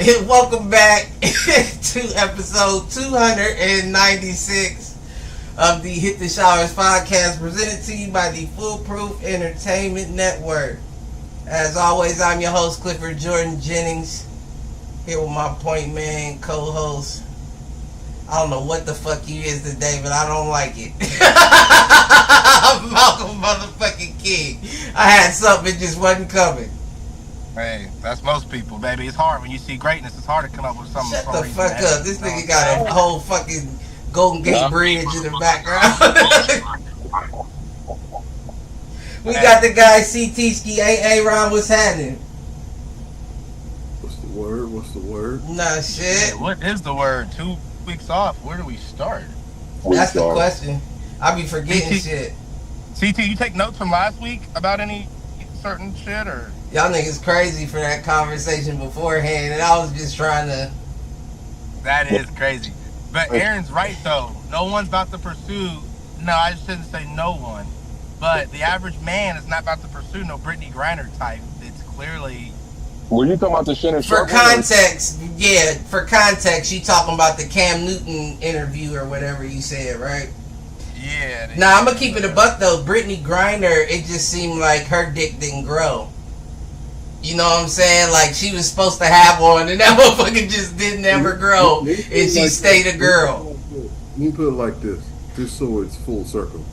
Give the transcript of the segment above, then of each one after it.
Welcome back to episode 296 of the Hit the Showers podcast, presented to you by the Foolproof Entertainment Network. As always, I'm your host, Clifford Jordan Jennings, here with my point man, co-host. I don't know what the fuck he is today, but I don't like it. Malcolm motherfucking King. I had something, it just wasn't coming. Hey, that's most people, baby. It's hard when you see greatness. It's hard to come up with something. Shut the fuck up. This nigga got a whole fucking Golden Gate Bridge in the background. We got the guy CT-ski. Hey, Ron, what's happening? What's the word? Nah, shit. Hey, what is the word? 2 weeks off. Where do we start? That's the question. I be forgetting shit. CT, you take notes from last week about any certain shit, or? Y'all niggas crazy for that conversation beforehand, and I was just trying to... That is crazy. But Aaron's right, though. No one's about to pursue... No, I shouldn't say no one. But the average man is not about to pursue no Brittany Griner type. It's clearly... Were you talking about the Shannon Sharp? For context, you talking about the Cam Newton interview or whatever you said, right? Yeah. Nah, I'm gonna keep it a buck, though. Brittany Griner, it just seemed like her dick didn't grow. You know what I'm saying? Like, she was supposed to have one, and that motherfucker just didn't ever grow, and she stayed a girl. Let me put it like this, just so it's full circle.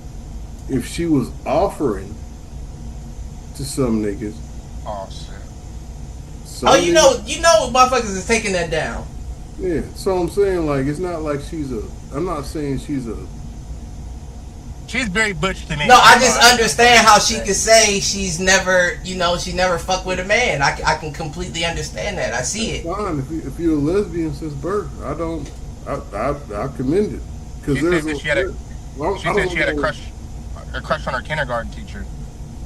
If she was offering to some niggas... Oh, shit. You know motherfuckers is taking that down. Yeah, so I'm saying, like, it's not like I'm not saying she's very butch to me. No, I just understand how she could say she's never, she never fucked with a man. I can completely understand that. I see it. Fine, if you're a lesbian since birth, I commend it. She said she had a crush on her kindergarten teacher.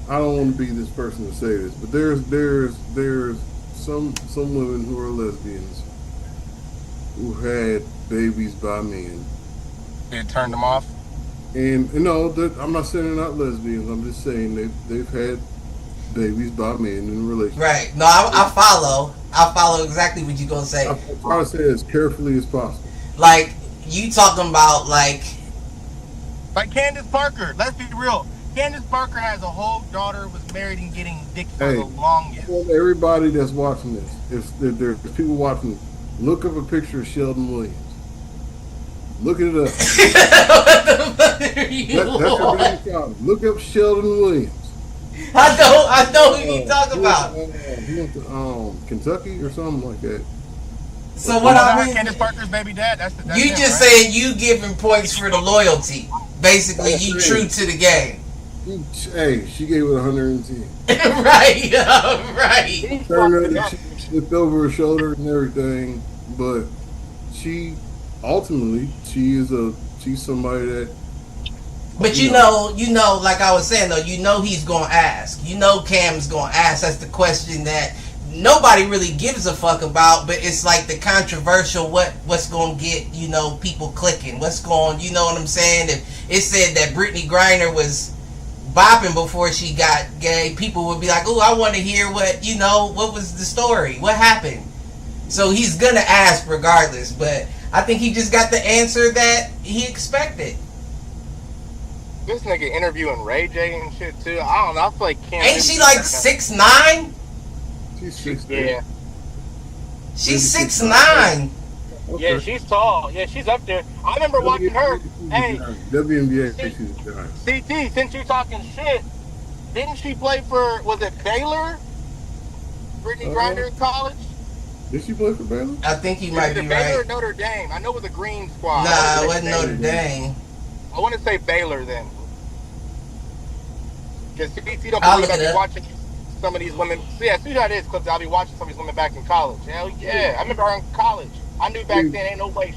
I don't want to be this person to say this, but there's some women who are lesbians who had babies by men. It turned them off. And I'm not saying they're not lesbians. I'm just saying they've had babies by men in a relationship. Right. No, I follow exactly what you're gonna say. I try to say it as carefully as possible. Like, you talking about like Candace Parker. Let's be real. Candace Parker has a whole daughter, was married and getting dick for the longest. Everybody that's watching this, if there's people watching, look up a picture of Sheldon Williams. Look it up. What the fuck are you that's Look up Sheldon Williams. I know who you talk about. He went to Kentucky or something like that. So what I mean, Candace Parker's baby dad. That's you him, just right? saying you giving points for the loyalty. Basically, you true to the game. Hey, she gave it 110. Right. Turned around, she flipped over her shoulder and everything, but she's somebody that. But you know, like I was saying though, he's gonna ask. Cam's gonna ask. That's the question that nobody really gives a fuck about. But it's like the controversial what's gonna get people clicking. What's going, you know what I'm saying? If it said that Brittany Griner was bopping before she got gay, people would be like, "Oh, I want to hear what was the story? What happened?" So he's gonna ask regardless. But I think he just got the answer that he expected. This nigga interviewing Ray J and shit too. I don't know. I feel like ain't she like 6'9"? She's 6'9". Yeah. She's 6'9". Okay. Yeah, she's tall. Yeah, she's up there. I remember watching her. Hey, WNBA, she's a giant. CT, since you're talking shit, didn't she play for, was it Baylor? Brittany Griner in college? Did she play for Baylor? I think you might be right. Baylor or Notre Dame? I know it was a green squad. Nah, it wasn't Notre Dame. I want to say Baylor then. Because CT don't I'll believe look it I'll be up. watching some of these women. See, as soon as that is, because I'll be watching some of these women back in college. Hell yeah. I remember her in college. I knew back then ain't no way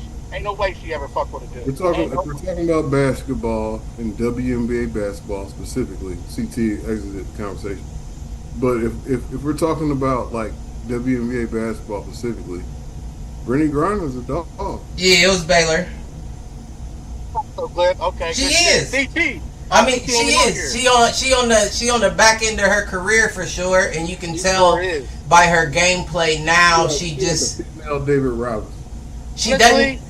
she ever fucked with a dude. We're talking about basketball and WNBA basketball specifically. CT exited the conversation. But if we're talking about like WNBA basketball specifically, Brittany Griner's a dog. Yeah, it was Baylor. So good. Okay. She good is. shit. CT. I mean, she is. She on the back end of her career for sure, and you can tell by her gameplay now. She just female David Robinson. She doesn't.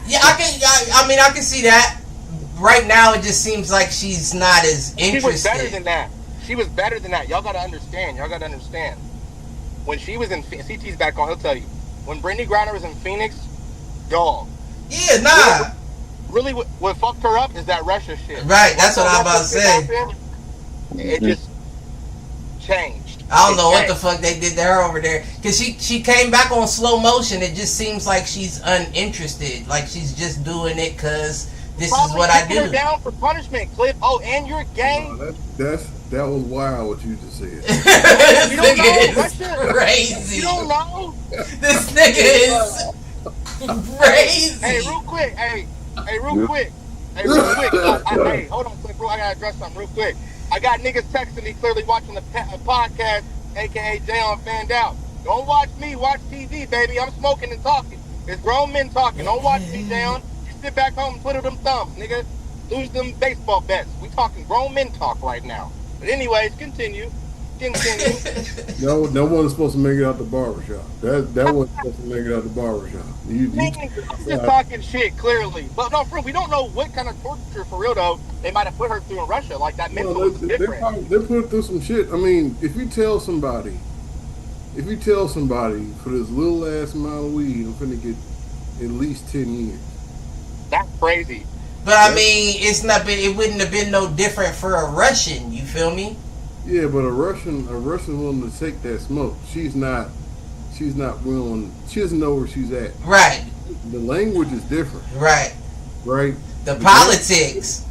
Yeah, I mean, I can see that. Right now, it just seems like she's not as interested. She was better than that. She was better than that. Y'all gotta understand. When she was in CT's back on, he'll tell you. When Brittany Griner was in Phoenix, dog. Yeah, nah. Really, what fucked her up is that Russia shit. Right, that's what I'm about to say. It just changed. I don't know what the fuck they did to her over there. Because she came back on slow motion. It just seems like she's uninterested. Like she's just doing it because this is what I do. Her down for punishment, Cliff. Oh, and you're gay. That was wild what you just said. This nigga is crazy. You don't know? This nigga is crazy. Hey, real quick. Hey, hold on, Cliff. I gotta address something real quick. I got niggas texting me clearly watching the podcast, aka Jay on Fanned Out. Don't watch me, watch TV, baby. I'm smoking and talking. It's grown men talking. Don't watch me, Jay. You sit back home and twiddle them thumbs, nigga. Lose them baseball bets. We talking grown men talk right now. But anyways, continue. No one is supposed to make it out the barbershop. That wasn't supposed to make it out the barbershop. You just talking shit, clearly. But no, for real, we don't know what kind of torture, for real, though, they might have put her through in Russia. Like, that mental is different. They put her through some shit. I mean, if you tell somebody for this little ass amount of weed, I'm finna get at least 10 years. That's crazy. But I mean, it wouldn't have been no different for a Russian, you feel me? Yeah, but a Russian willing to take that smoke. She's not willing. She doesn't know where she's at. Right. The language is different. Right. Right. The politics.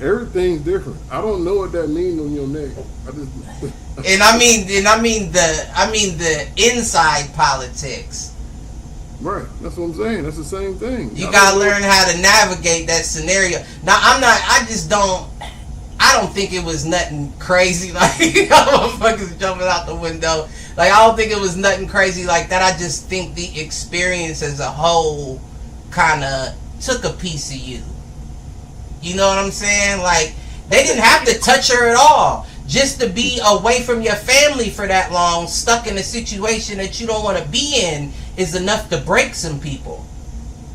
Everything's different. I don't know what that means on your neck. And I mean the inside politics. Right. That's what I'm saying. That's the same thing. You gotta learn how to navigate that scenario. Now I don't think it was nothing crazy like motherfuckers jumping out the window. Like, I don't think it was nothing crazy like that. I just think the experience as a whole kind of took a piece of you. You know what I'm saying? Like, they didn't have to touch her at all. Just to be away from your family for that long, stuck in a situation that you don't want to be in, is enough to break some people.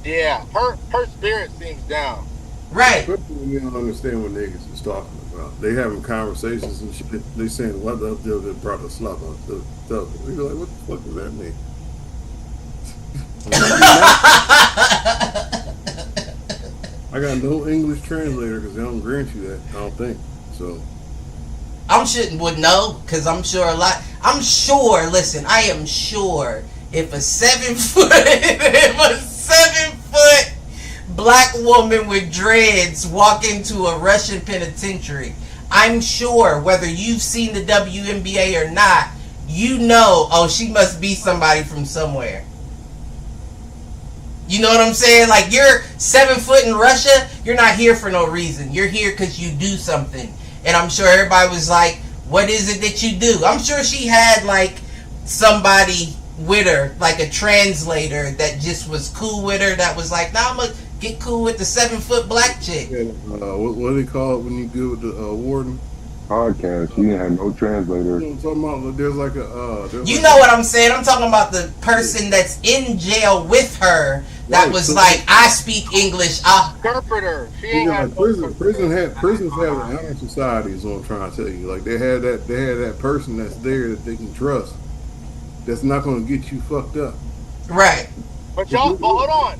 Yeah, her spirit seems down. Right. Especially when you don't understand what niggas is talking about. They having conversations and shit. They saying, what the hell that brought the slap up the stuff. You're like, what the fuck does that mean? I got no English translator because they don't grant you that. I don't think. So would know, because I'm sure listen, I am sure if a 7 foot black woman with dreads walk into a Russian penitentiary, I'm sure whether you've seen the WNBA or not, you know, oh, she must be somebody from somewhere. You know what I'm saying? Like, you're 7 foot in Russia, you're not here for no reason. You're here because you do something. And I'm sure everybody was like, what is it that you do? I'm sure she had, like, somebody with her, like a translator that just was cool with her, that was like, nah, I'm going to get cool with the 7 foot black chick. Yeah, what do they call it when you good with the warden? Podcast. You didn't have no translator. You know what I'm talking about? There's like a... you know what I'm saying? I'm talking about the person that's in jail with her that right, was so like, I speak English. Interpreter. She ain't like prisons have honor societies. What I'm trying to tell you, like they had that person that's there that they can trust. That's not going to get you fucked up. Right. But y'all, hold on.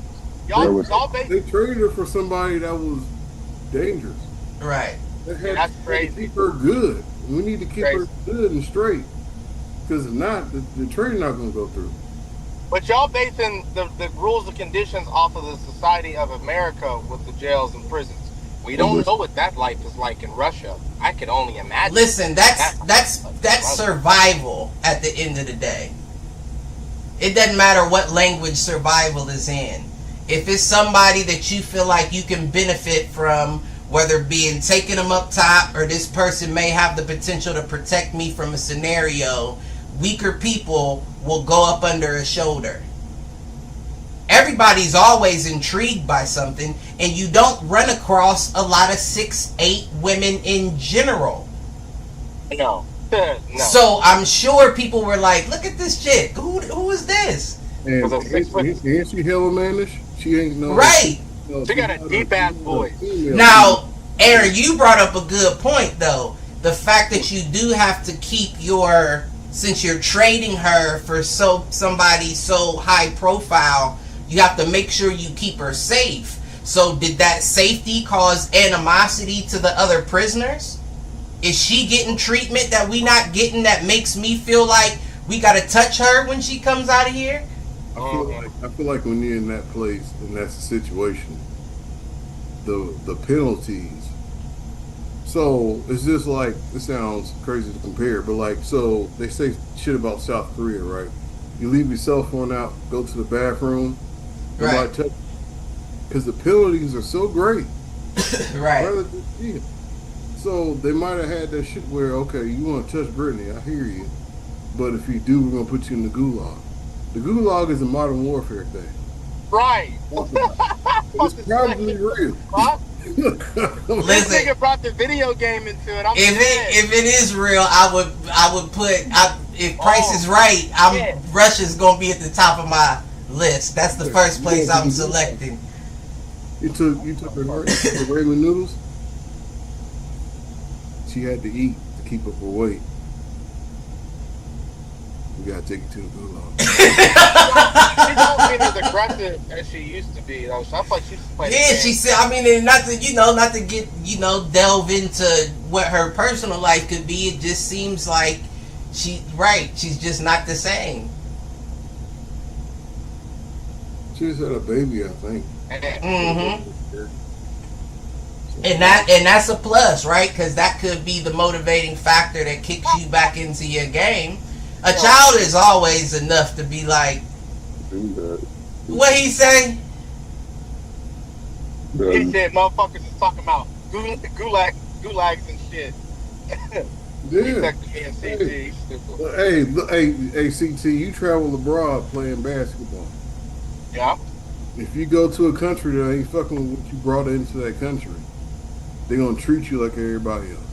They traded her for somebody that was dangerous. Right. That's crazy. To keep her good. We need to keep her good and straight. Because if not, the trade not going to go through. But y'all basing the rules and conditions off of the Society of America with the jails and prisons. We don't know what that life is like in Russia. I can only imagine. Listen, that's survival at the end of the day. It doesn't matter what language survival is in. If it's somebody that you feel like you can benefit from, whether being taking them up top or this person may have the potential to protect me from a scenario, weaker people will go up under a shoulder. Everybody's always intrigued by something, and you don't run across a lot of 6'8" women in general. No. So I'm sure people were like, look at this chick. Who is this? And a 6 foot. ain't she hella mannish? She ain't no Right. No, She got a deep ass voice. Now, Aaron, you brought up a good point though. The fact that you do have to keep since you're trading her for somebody so high profile, you have to make sure you keep her safe. So did that safety cause animosity to the other prisoners? Is she getting treatment that we not getting that makes me feel like we gotta touch her when she comes out of here? I feel like when you're in that place and that's the situation, the penalties. So it's just like, it sounds crazy to compare, but like, so they say shit about South Korea, right? You leave your cell phone out, go to the bathroom, Right. Because the penalties are so great. Right. So they might have had that shit where, okay, you want to touch Brittany, I hear you, but if you do, we're gonna put you in the gulag. The gulag is a modern warfare thing. Right. It's probably real. This nigga brought the video game into it. If it is real, I would put if Price is right, Russia's gonna be at the top of my list. That's the first place I'm selecting. You took the ramen noodles. She had to eat to keep up her weight. We gotta take it to the gulag. She don't be as aggressive as she used to be, though. So I feel like she's playing. Yeah, she said. I mean, and not to get delve into what her personal life could be. It just seems like she's just not the same. She just had a baby, I think. Mm-hmm. And that's a plus, right? Because that could be the motivating factor that kicks you back into your game. A child is always enough to be like, what he say? He said motherfuckers is talking about gulags and shit. Yeah. Hey, CT, you travel abroad playing basketball. Yeah. If you go to a country that ain't fucking with what you brought into that country, they're gonna treat you like everybody else.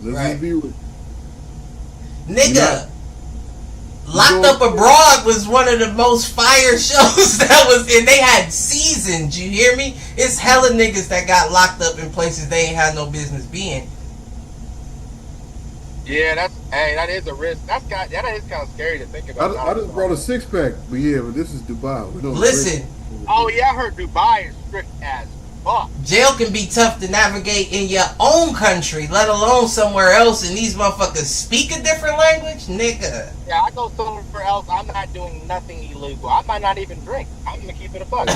Let's be real. Nigga, Locked Up Abroad was one of the most fire shows that was, and they had seasons. You hear me? It's hella niggas that got locked up in places they ain't had no business being. Yeah, that is a risk. That is kind of scary to think about. I just brought a 6-pack, but this is Dubai. We don't listen. Oh yeah, I heard Dubai is strict as fuck. Jail can be tough to navigate in your own country, let alone somewhere else, and these motherfuckers speak a different language, nigga. Yeah, I go somewhere else, I'm not doing nothing illegal. I might not even drink. I'm gonna keep it a buck.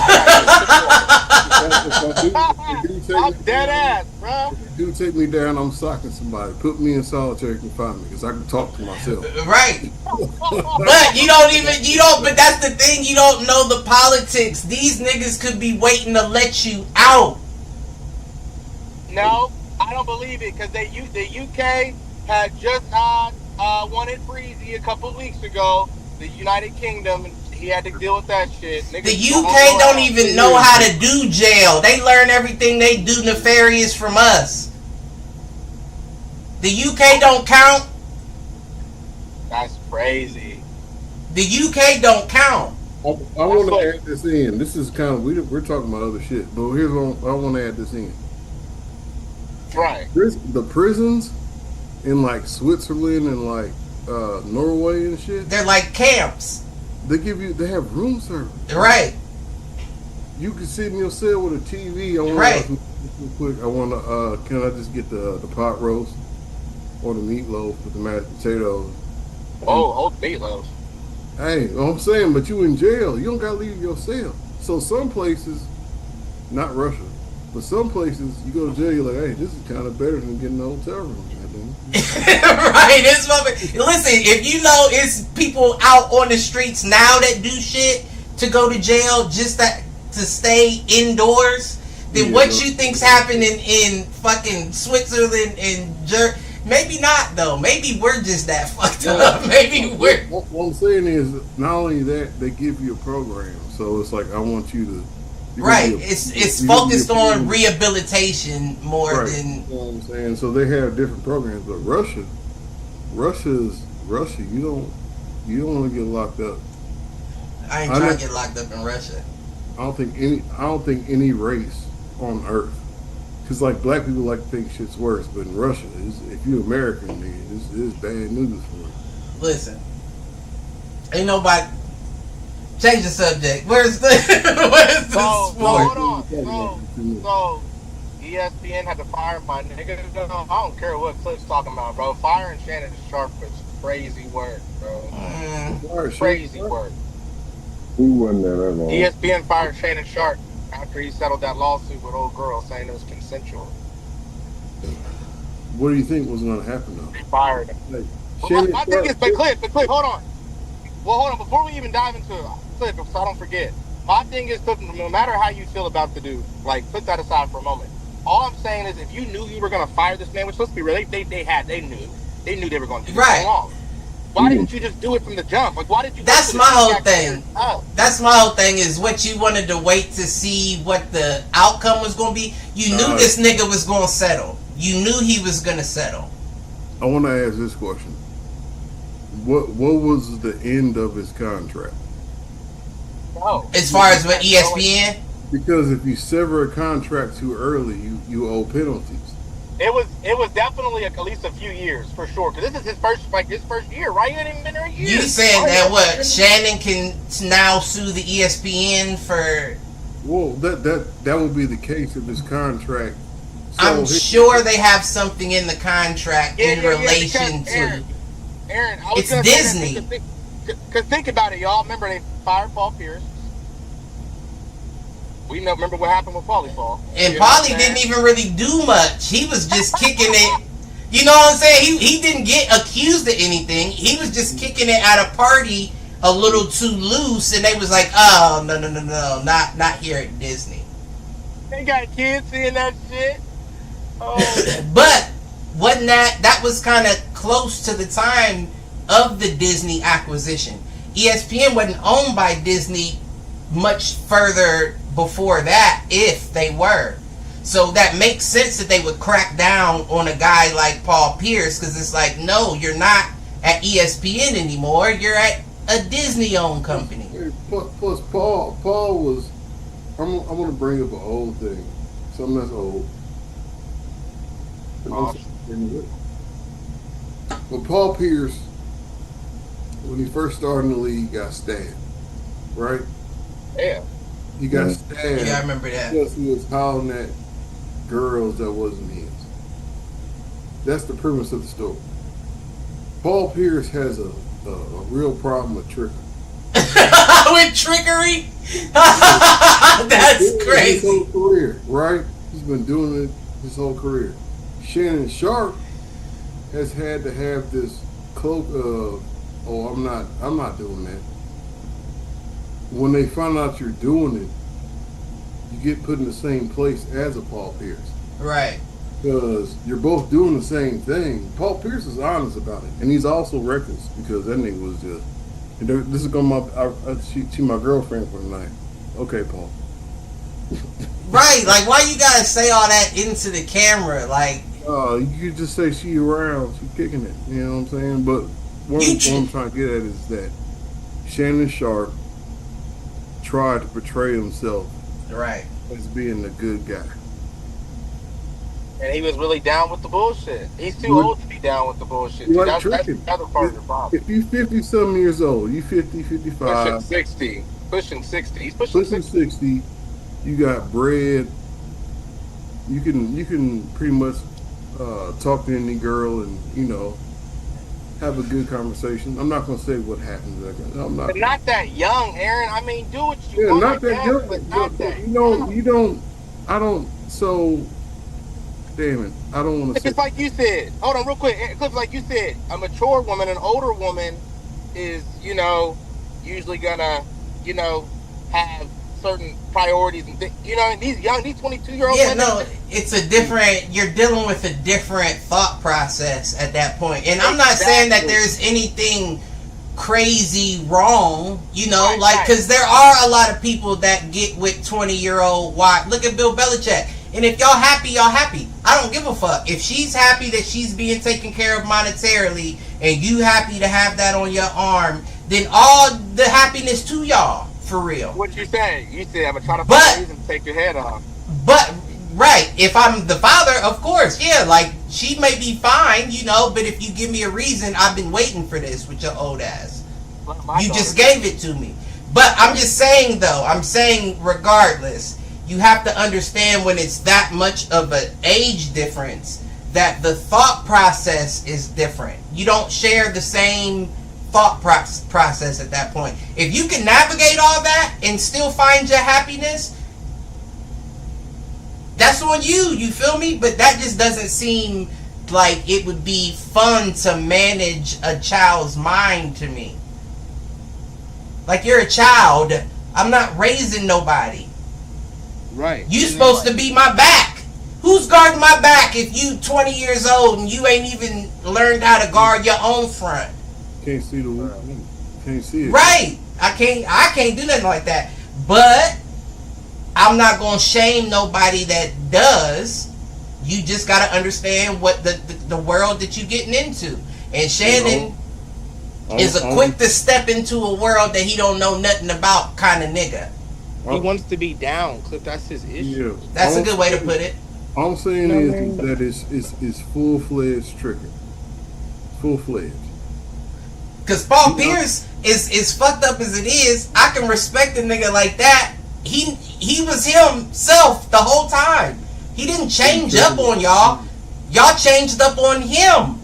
I'm dead ass, bro. If you do take me down, I'm socking somebody. Put me in solitary confinement because I can talk to myself. Right. But that's the thing, you don't know the politics. These niggas could be waiting to let you out. No, I don't believe it because the UK had just wanted Breezy a couple weeks ago. The United Kingdom, he had to deal with that shit. Niggas the UK don't even know how to do jail. They learn everything they do nefarious from us. The UK don't count. That's crazy. The UK don't count. I want to add this in. This is kind of we're talking about other shit, but here's what I want to add this in. Right. The prisons in like Switzerland and like Norway and shit. They're like camps. They have room service. Right. You can sit in your cell with a TV. Real quick. I want to. Can I just get the pot roast or the meatloaf with the mashed potatoes? Oh, meatloaf. Hey, I'm saying, but you in jail. You don't gotta leave your cell. So some places, not Russia, but some places you go to jail. You're like, hey, this is kind of better than getting a hotel room. Right. Listen, if you know it's people out on the streets now that do shit to go to jail just to stay indoors, then what you think's happening in fucking Switzerland and maybe not though. Maybe we're just that fucked up. Maybe we're. What I'm saying is, not only that, they give you a program. So it's like I want you to. Right. It's focused on rehabilitation more than. You know what I'm saying? So they have different programs, but Russia. You don't want to get locked up. I ain't trying to get locked up in Russia. I don't think any race on earth, because like black people like to think shit's worse, but in Russia, if you're American, nigga, it's bad news for you. Listen, ain't nobody. Change the subject. Where's the So sport? hold on. So ESPN had to fire my nigga. I don't care what Cliff's talking about, bro. Firing Shannon Sharp was crazy work, bro. Crazy work. He wasn't there that long. ESPN fired Shannon Sharp after he settled that lawsuit with old girl saying it was consensual. What do you think was going to happen though? They fired him. Like, I think it's but Cliff, hold on. Well, hold on. Before we even dive into Cliff, so I don't forget. My thing is, Cliff, no matter how you feel about the dude, like, put that aside for a moment. All I'm saying is, if you knew you were going to fire this man, which let's be real, they knew they were going to do right. it wrong. Why didn't you just do it from the jump? Like, why did you? That's my whole thing. That's my whole thing is what you wanted to wait to see what the outcome was going to be. You knew this nigga was going to settle. You knew he was going to settle. I want to ask this question. What was the end of his contract? No. As far as what ESPN? Because if you sever a contract too early, you owe penalties. It was definitely at least a few years for sure. Because this is his first year, right? He ain't even been there a year. You saying that what Shannon can now sue the ESPN for? Well, that would be the case if his contract. I'm sure they have something in the contract in relation to. Aaron, I was it's Disney. Because think about it, y'all. Remember they fired Paul Pierce. We remember what happened with Paulie Paul. And Paulie didn't even really do much. He was just kicking it. You know what I'm saying? He didn't get accused of anything. He was just kicking it at a party a little too loose, and they was like, "Oh no, not here at Disney." They got kids seeing that shit. Oh. But wasn't that was kind of close to the time of the Disney acquisition? ESPN wasn't owned by Disney much further before that, if they were. So that makes sense that they would crack down on a guy like Paul Pierce, because it's like, no, you're not at ESPN anymore. You're at a Disney-owned company. Plus, Paul was. I'm going to bring up an old thing, something that's old. But Paul Pierce, when he first started in the league, got stabbed, right? Yeah. He got stabbed. Yeah, I remember that. Because he was hollering at girls that wasn't his. That's the premise of the story. Paul Pierce has a real problem with trickery. With trickery? That's crazy. His whole career, right? He's been doing it his whole career. Shannon Sharp has had to have this cloak of, oh, I'm not doing that. When they find out you're doing it, you get put in the same place as a Paul Pierce. Right. Because you're both doing the same thing. Paul Pierce is honest about it. And he's also reckless because that nigga was just, this is going she my girlfriend for the night. Okay, Paul. Right, like why you gotta say all that into the camera? Like, you could just say she around, she kicking it. You know what I'm saying? But what I'm trying to get at is that Shannon Sharp tried to portray himself right as being the good guy. And he was really down with the bullshit. He's too old to be down with the bullshit. Like that's another part of the problem. If you 50-something years old, you 50, 55. Pushing 60. Pushing 60. He's pushing 60. 60. You got bread. You can pretty much talk to any girl and, have a good conversation. I'm not going to say what happens. But not that young, Aaron. I mean, do what you want. Not that young. But not that damn it. I don't want to say. It's like you said. Hold on real quick. Cliff, like you said, a mature woman, an older woman is, usually gonna, have certain priorities and things. And these 22-year-old women. No, it's a different, you're dealing with a different thought process at that point. And I'm not saying that there's anything crazy wrong, because there are a lot of people that get with 20-year-old wives. Look at Bill Belichick. And if y'all happy, y'all happy. I don't give a fuck. If she's happy that she's being taken care of monetarily and you happy to have that on your arm, then all the happiness to y'all, for real. What you say? You said I'm gonna try to But- find a reason to take your head off. But right, if I'm the father, of course, yeah, like she may be fine, you know, but if you give me a reason, I've been waiting for this with your old ass. You just gave it to me. But I'm just saying though, I'm saying regardless, you have to understand when it's that much of an age difference that the thought process is different. You don't share the same thought process at that point. If you can navigate all that and still find your happiness, that's on you, you feel me? But that just doesn't seem like it would be fun to manage a child's mind to me. Like, you're a child. I'm not raising nobody. Right. You supposed to be my back. Who's guarding my back if you 20 years old and you ain't even learned how to guard your own front? Can't see the can't see it. Right. I can't do nothing like that. But I'm not gonna shame nobody that does. You just gotta understand what the world that you're getting into. And Shannon is a quick to step into a world that he don't know nothing about kind of nigga. He wants to be down, Cliff. That's his issue. Yeah. That's a good way to put it. All I'm saying is that it's full-fledged tricking. Full-fledged. Cause Paul Pierce is fucked up as it is. I can respect a nigga like that. He was himself the whole time. He didn't change up on y'all. Y'all changed up on him.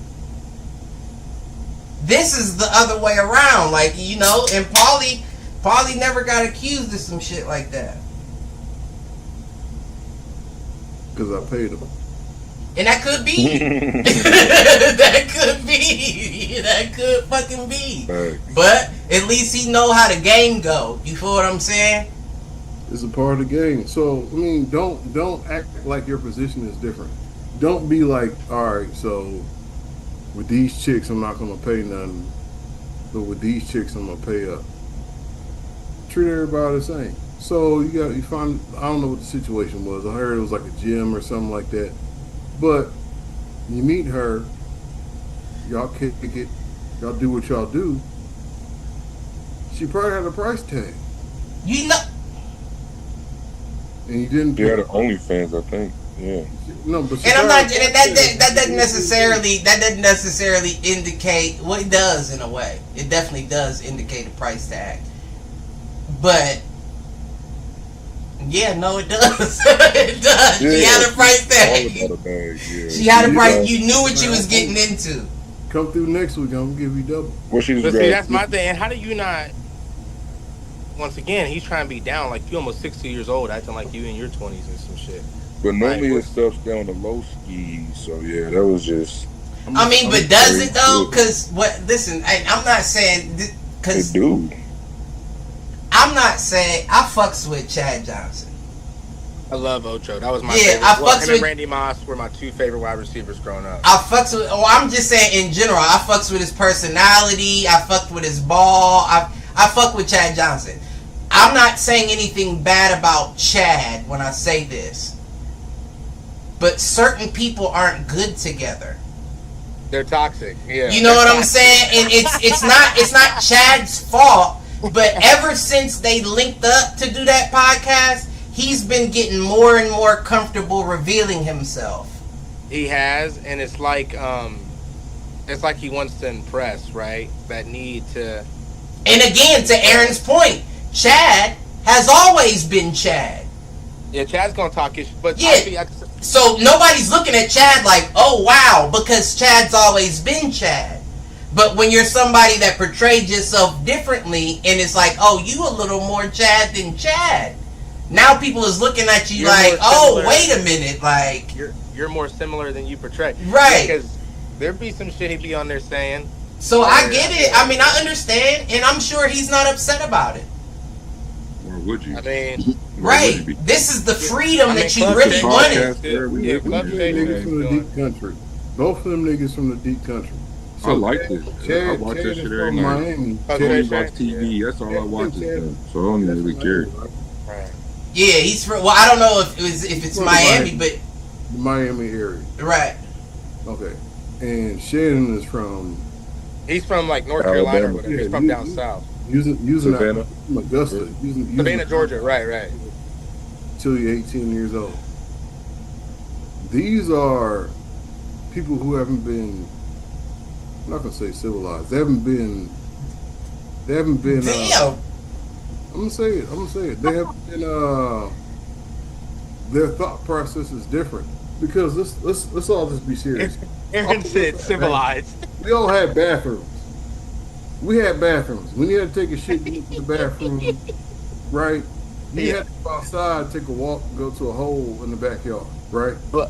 This is the other way around. Like, you know, and Paulie never got accused of some shit like that. Because I paid him. And that could be. That could be. That could fucking be. Right. But at least he know how the game go. You feel what I'm saying? It's a part of the game. So I mean, don't act like your position is different. Don't be like, all right, so with these chicks I'm not gonna pay nothing, but with these chicks I'm gonna pay up. Treat everybody the same. So you find, I don't know what the situation was. I heard it was like a gym or something like that. But you meet her, y'all kick it, y'all do what y'all do. She probably had a price tag. You know. And you didn't. Yeah, the OnlyFans, I think. Yeah. No, but And I'm not. That doesn't necessarily indicate. Well, it does in a way. It definitely does indicate a price tag. But yeah, no, it does. It does. Yeah, she had a price tag. all about a bag, yeah. She had a price. You knew what you was getting into. Come through next week, I'm gonna give you double. What she's But see, that's my thing. And how do you not? Once again, he's trying to be down. Like, you almost 60 years old, acting like you in your 20s and some shit. But normally Right. his stuff's down the low ski, so yeah, that was just. I mean, but does it though? Because what? Listen, I'm not saying It because do. I'm not saying I fucks with Chad Johnson. I love Ocho. That was my Yeah, favorite. I Well, fucks him with- and Randy Moss were my two favorite wide receivers growing up. I fucks with. Oh, I'm just saying in general. I fucks with his personality. I fucked with his ball. I fuck with Chad Johnson. I'm not saying anything bad about Chad when I say this, but certain people aren't good together. They're toxic. Yeah. You know what I'm saying? And it's not Chad's fault, but ever since they linked up to do that podcast, he's been getting more and more comfortable revealing himself. He has, and it's like he wants to impress, right? That need to. And again, to Aaron's point, Chad has always been Chad. Yeah, Chad's gonna talk ish, but Yeah. So nobody's looking at Chad like, oh wow, because Chad's always been Chad. But when you're somebody that portrayed yourself differently, and it's like, oh, you a little more Chad than Chad. Now people is looking at you You're like, more oh, similar. wait a minute, like, you're more similar than you portray, Right. Because there'd be some shit he'd be on there saying. so I get it. I mean, I understand, and I'm sure he's not upset about it. Or would you? I mean, Right. This is the freedom I mean, that you Club really Shake- wanted. Yeah, Club Shake Niggas is from the doing- deep country. Both of them niggas from the deep country. I like this. I Chad, watch Chad that is shit every from night. Miami. Oh, I Chad- only Chad- watch TV. That's all I watch is Chad- them. So I don't even really care. right. Yeah, he's from. Well, I don't know if it's From Miami, Miami. but The Miami area. right. Okay. And Shannon is from He's from like North Carolina or Alabama. whatever. Yeah, He's from down south. using that Savannah. from Augusta, using Savannah, Georgia. Right. Till you're 18 years old. These are people who haven't been. I'm not gonna say civilized. They haven't been. Damn. I'm gonna say it. They haven't been. Their thought process is different because let's all just be serious. Aaron said civilized. We all had bathrooms. We had bathrooms. When you had to take a shit, you went to the bathroom, right? You had to go outside, take a walk, go to a hole in the backyard, right? But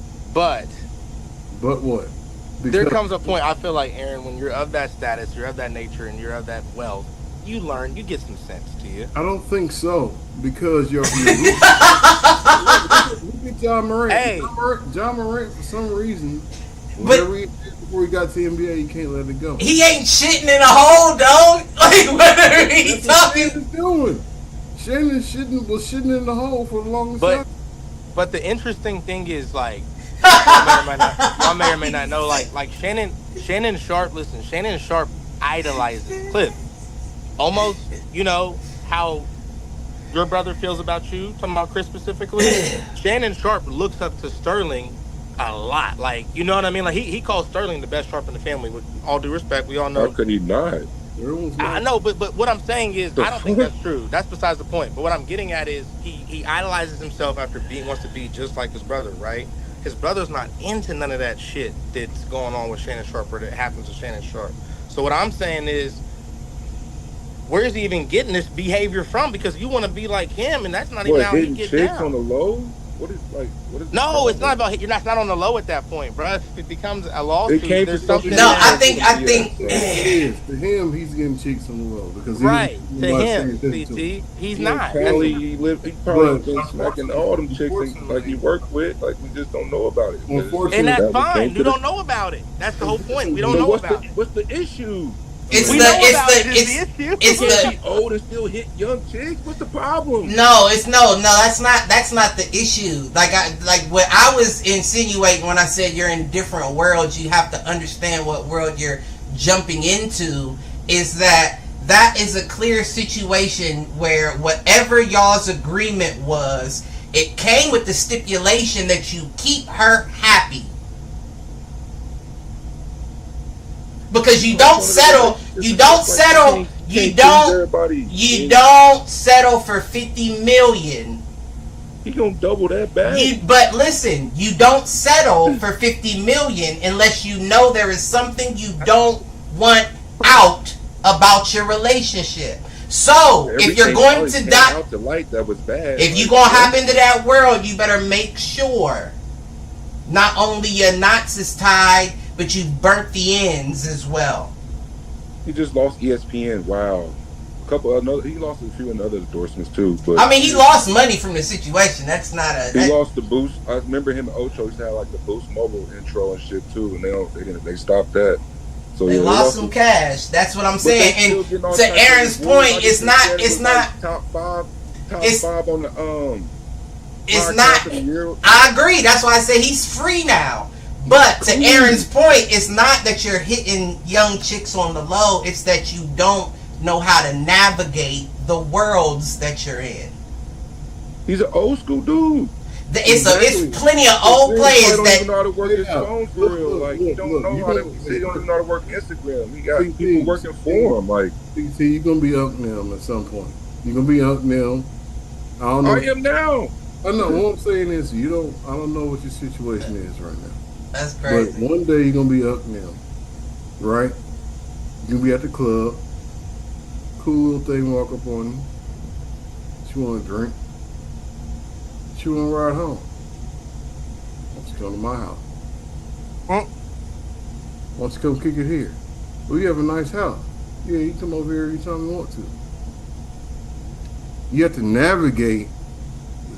what? there comes a point, I feel like, Aaron, when you're of that status, you're of that nature, and you're of that wealth, you learn, you get some sense to you. I don't think so because you're look at John Morant. Hey. John Morant, for some reason, But- whatever he did before he got to the NBA, you can't let it go. He ain't shitting in a hole, dog. Like, what are he That's what talking? Shannon's doing. Shannon was shitting in the hole for the longest But time. but the interesting thing is, like, y'all may or may not know, like Shannon Sharp. Listen, Shannon Sharp idolizes Cliff. Almost, you know how your brother feels about you. Talking about Chris specifically. Shannon Sharp looks up to Sterling a lot. Like, you know what I mean? Like he calls Sterling the best Sharp in the family. With all due respect, we all know. How could he not? Everyone's I know, but what I'm saying is, I don't think that's true. That's besides the point. But what I'm getting at is, he idolizes himself after wants to be just like his brother, right? His brother's not into none of that shit that's going on with Shannon Sharp or that happens to Shannon Sharp. So what I'm saying is, where is he even getting this behavior from? Because you want to be like him, and that's not even What, how he hitting gets chicks down. on the low? What is No, it's not about you're not on the low at that point, bro. If it becomes a lawsuit, It came there's to something. something. No, there. I think. It is. To him, he's getting cheeks on the low because Right to nobody's him, paying attention to him. CT, he's He not. Probably, he probably But been smacking all them chicks like he worked with. Like, we just don't know about it. Unfortunately, And that's That was fine. came You to the- don't know about it. That's the whole point. We don't So know what's about the, it. what's the issue? It's We the know it's about the it is it's the issue. it's You can't the be old and still hit young chicks. What's the problem? no, it's no, that's not the issue. Like what I was insinuating when I said you're in different worlds, you have to understand what world you're jumping into. Is that is a clear situation where whatever y'all's agreement was, it came with the stipulation that you keep her happy. Because you don't settle for 50 million. He gonna double that back. But listen, you don't settle for 50 million unless you know there is something you don't want out about your relationship. So if you're going to die, out the light, that was bad. if you're gonna hop into that world, you better make sure not only your knots is tied, but you've burnt the ends as well. He just lost ESPN. Wow. He lost a few in other endorsements too. But I mean, he lost money from the situation. That's not a. He lost the Boost. I remember him and Ocho used to have like the Boost Mobile intro and shit too, and they stopped that. So They yeah, lost some cash. That's what I'm saying. And to Aaron's point, it's not top five it's- on the It's podcast not. of the year. I agree. That's why I say he's free now. But to Aaron's point, it's not that you're hitting young chicks on the low. It's that you don't know how to navigate the worlds that you're in. He's an old school dude. It's plenty of old players don't that even know how to work his Yeah. phone for real. Like, he don't know how to. He don't even know how to work Instagram. He got people working for him. Like, See, you're gonna be up now at some point. You're gonna be up now. I don't know. I am now. I know. What I'm saying is, I don't know what your situation is right now. that's But crazy. one day you're gonna be up now, right? You're gonna be at the club. Cool little thing walk up on you. She want to drink. She want to ride home. Why don't you come to my house? Mm. Why don't you come kick it here? Well, you have a nice house. Yeah, you come over here anytime you want to. You have to navigate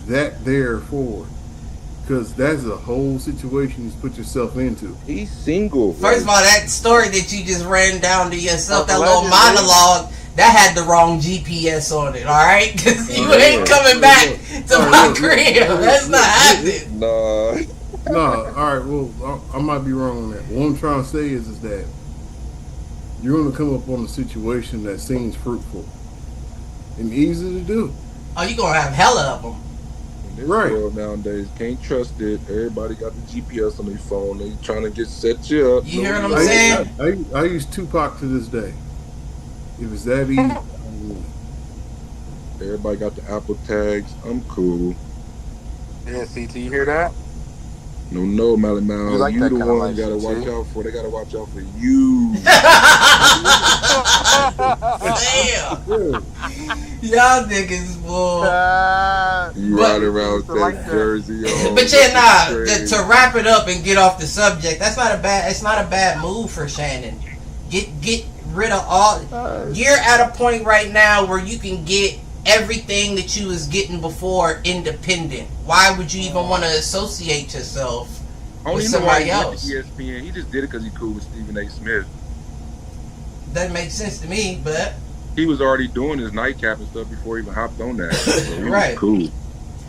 that there forward. Because that's a whole situation you put yourself into. He's single. First of all, that story that you just ran down to yourself, that little Allegedly. monologue, that had the wrong GPS on it, all right? Because you Alright, ain't coming back to Alright, my look, crib. look, That's look, not look, happening. Nah. No, all right. Well, I might be wrong on that. What I'm trying to say is that you're going to come up on a situation that seems fruitful and easy to do. Oh, you gonna have hella of them. In this Right. world nowadays, can't trust it. Everybody got the GPS on their phone. They trying to get set you up. You hear what I'm saying? I use Tupac to this day. If it's that easy, I'm with it. Everybody got the Apple tags. I'm cool. Yeah, CT, you hear that? No, Mally Mal. You like You that the kind of one life, gotta CT. watch out for. They gotta watch out for you. Damn. Yeah. Y'all niggas, boy. You But- ride around with that like that. jersey on. But yeah, nah. Crazy. To wrap it up and get off the subject, that's not a bad. It's not a bad move for Shannon. Get rid of all. You're at a point right now where you can get everything that you was getting before independent. Why would you even want to associate yourself Only with know why somebody he went else? to ESPN. He just did it because he cool with Stephen A. Smith. Doesn't make sense to me, but He was already doing his nightcap and stuff before he even hopped on that. So he Right. was cool.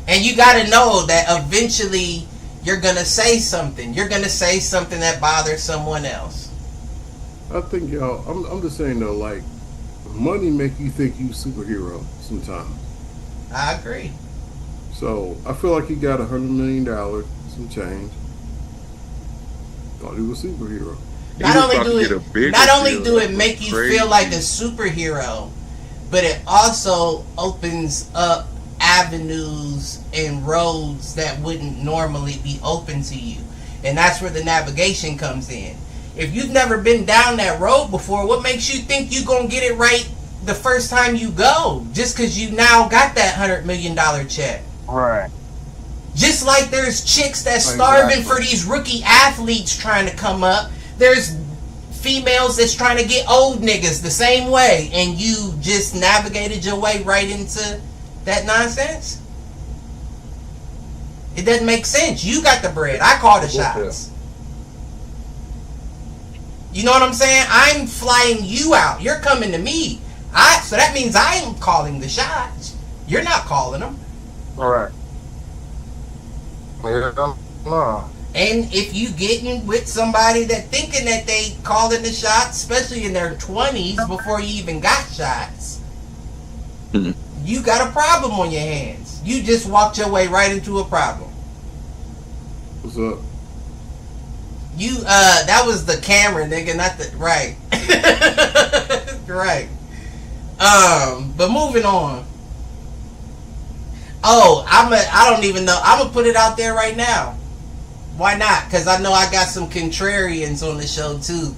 and you got to know that eventually you're gonna say something. You're gonna say something that bothers someone else. I think y'all. I'm just saying though, like money make you think you superhero sometimes. I agree. So I feel like he got $100 million, some change. Thought he was a superhero. He Not was only about do to it, get a bigger not only deal. do That it was make you crazy. feel like a superhero, but it also opens up avenues and roads that wouldn't normally be open to you. And that's where the navigation comes in. If you've never been down that road before, what makes you think you're going to get it right the first time you go? Just because you now got that $100 million check. Right. Just like there's chicks that's Exactly. starving for these rookie athletes trying to come up, there's females that's trying to get old niggas the same way, and you just navigated your way right into that nonsense? It doesn't make sense. You got the bread. I call the shots. You know what I'm saying? I'm flying you out. You're coming to me. So that means I'm calling the shots. You're not calling them. All right. Yeah, no. And if you getting with somebody that thinking that they calling the shots, especially in their 20s before you even got shots, you got a problem on your hands. You just walked your way right into a problem. What's up? You that was the camera, nigga, not the right. Right. But moving on. Oh, I don't even know. I'm gonna put it out there right now. Why not? Because I know I got some contrarians on the show too.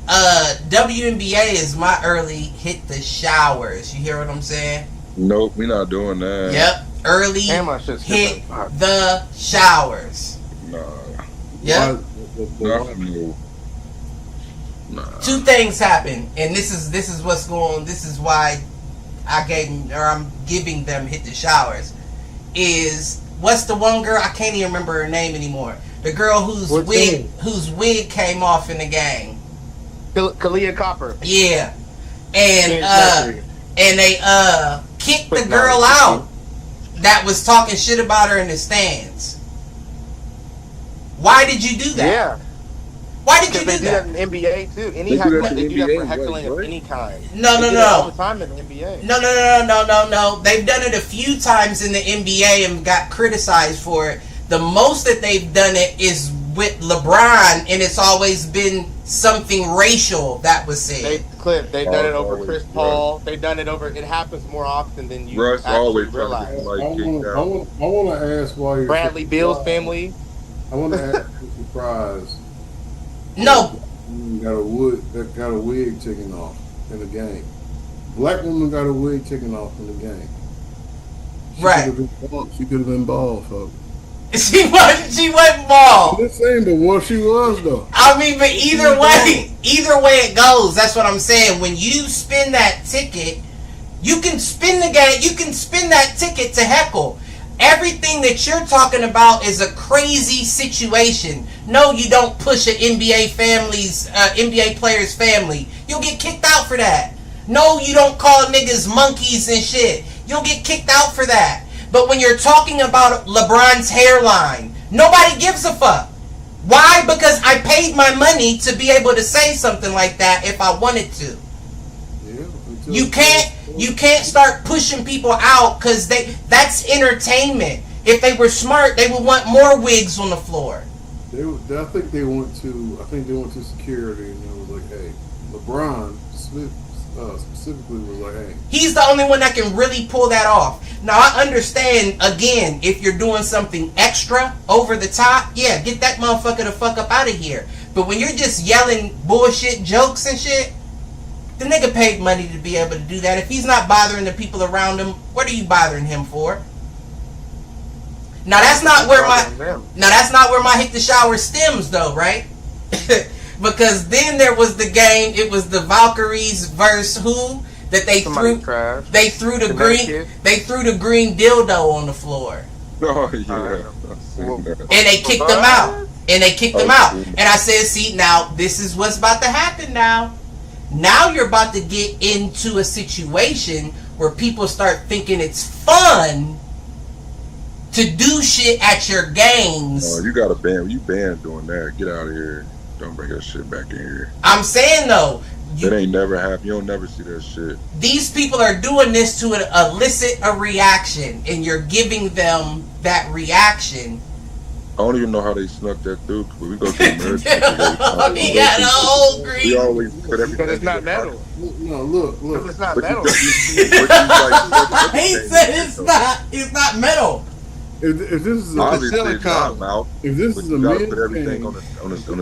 WNBA is my early hit the showers. You hear what I'm saying? Nope, we not doing that. Yep. Early Damn, my shit's hit skipping. the showers. Nah. Yep. No. Nah. Two things happen, and this is what's going. This is why I'm giving them hit the showers. Is what's the one girl? I can't even remember her name anymore. The girl whose What wig team? came off in the game. Kalia Copper. Yeah, and Mercury. and they kicked the Quick girl knowledge. out that was talking shit about her in the stands. Why did you do that? Yeah. Why did you Because do they do that? that in NBA too. They do that in They do that NBA, for heckling what? of any kind. No, They no, do that all no. the time in the NBA. No. They've done it a few times in the NBA and got criticized for it. The most that they've done it is with LeBron, and it's always been something racial that was said. They've done it over Always, Chris Paul. They've done it over. It happens more often than you Russ actually always trying to realize. get I somebody kicked out. want to ask why you're Bradley Beal's family. I want to ask you surprised. No, Got a wig taken off in the game. Black woman got a wig taken off in the game. right. She could have been bald, folks. She wasn't I'm bald. just saying, but what she was though. I mean, but either way it goes. That's what I'm saying. When you spin that ticket, you can spin the game. You can spin that ticket to heckle. Everything that you're talking about is a crazy situation. No, you don't push an NBA player's family. You'll get kicked out for that. No, you don't call niggas monkeys and shit. You'll get kicked out for that. But when you're talking about LeBron's hairline, nobody gives a fuck. Why? Because I paid my money to be able to say something like that if I wanted to. You can't start pushing people out because that's entertainment. If they were smart, they would want more wigs on the floor. I think they went to security and it was like, hey, LeBron Smith specifically was like, hey. He's the only one that can really pull that off. Now I understand, again, if you're doing something extra over the top, yeah, get that motherfucker the fuck up out of here. But when you're just yelling bullshit jokes and shit, the nigga paid money to be able to do that. If he's not bothering the people around him, what are you bothering him for? Now that's not where my hit the shower stems though, right? Because then there was the game. It was the Valkyries versus who that they threw the green dildo on the floor. Oh yeah. And they kicked them out. And I said, see, now this is what's about to happen now. Now you're about to get into a situation where people start thinking it's fun to do shit at your games. Oh, you got a ban. You banned doing that. Get out of here. Don't bring that shit back in here. I'm saying though, that ain't never happened. You don't never see that shit. These people are doing this to elicit a reaction, and you're giving them that reaction. I don't even know how they snuck that through. But we go to the merch. He got a whole green. We always put everything. Because it's not metal. No, look. It's not metal. He said it's not metal. If this is a silicone, if this is a man, put everything on the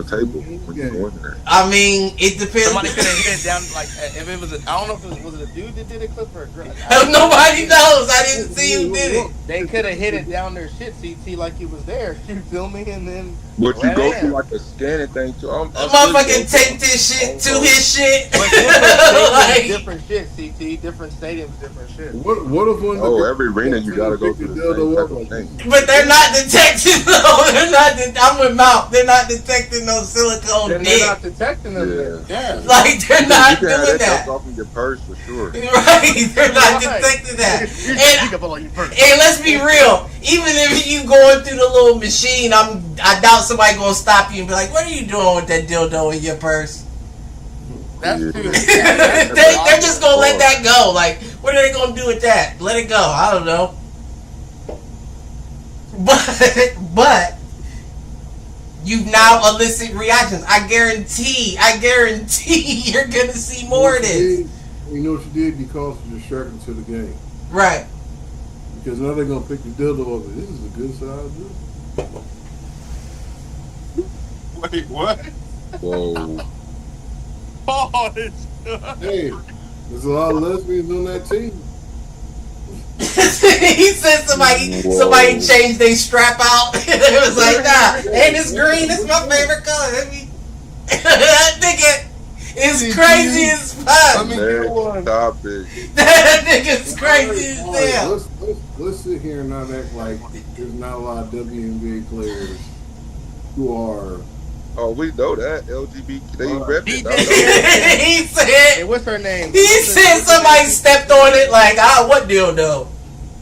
table when you go in there. I mean, it depends. Somebody could have hit it down like if it was I don't know if it was a dude that did a clip or a girl. Nobody knows. I didn't see who did it. They could have hit it down their shit, CT, like he was there. You feel me? And then would you go through like a scanning thing too? Motherfucking take this shit to his shit. Like, different shit, CT. Different stadiums, different shit. What if one? Oh, every arena you gotta go through the same type of thing. But they're not detecting. No, they're not. I'm with Mount. They're not detecting no silicone dick. They're not detecting them. Yeah. Like they're not doing that. Off in your purse for sure. Right. They're not detecting that. And let's be real. Even if you going through the little machine, I doubt somebody gonna stop you and be like, "What are you doing with that dildo in your purse?" That's true. They're just gonna let that go. Like, what are they gonna do with that? Let it go. I don't know. But you've now elicit reactions. I guarantee you're gonna see more of this. You know what you did? You caused a distraction to the game. Right. Because now they're gonna pick the dildo over. This is a good size dildo. Wait, what? Whoa. Hey, there's a lot of lesbians on that team. He said somebody changed their strap out. It was like, nah, and it's green. It's my favorite color. That nigga is crazy as fuck. Stop it. That nigga's crazy as hell. Let's sit here and not act like there's not a lot of WNBA players who are. Oh, we know that LGBT. They rep it. He said, hey, what's her name? He said somebody stepped on it. Like, what dildo?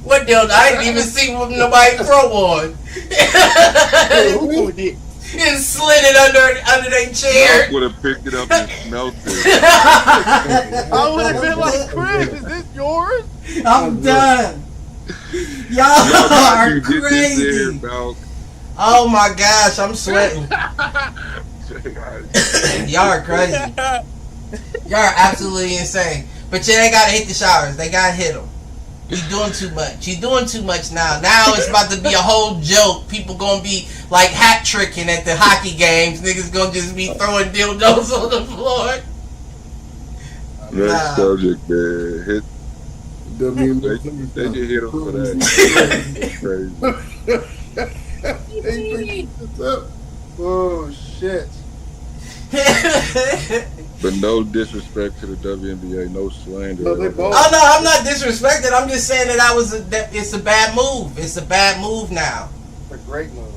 What dildo? I didn't even see nobody throw one. And slid it under their chair. I would have picked it up and smelled it. I would have been like, Chris, is this yours? I'm done. Y'all are crazy. Oh my gosh, I'm sweating. Y'all are crazy. Y'all are absolutely insane. But yeah, they gotta hit the showers. They gotta hit them. You're doing too much. You're doing too much now. Now it's about to be a whole joke. People gonna be like hat tricking at the hockey games. Niggas gonna just be throwing dildos on the floor. Next subject, man. Hit. They just hit him for that. Crazy. Oh shit. But no disrespect to the WNBA, no slander. Oh no, I'm not disrespecting. I'm just saying that it's a bad move. It's a bad move now. It's a great move.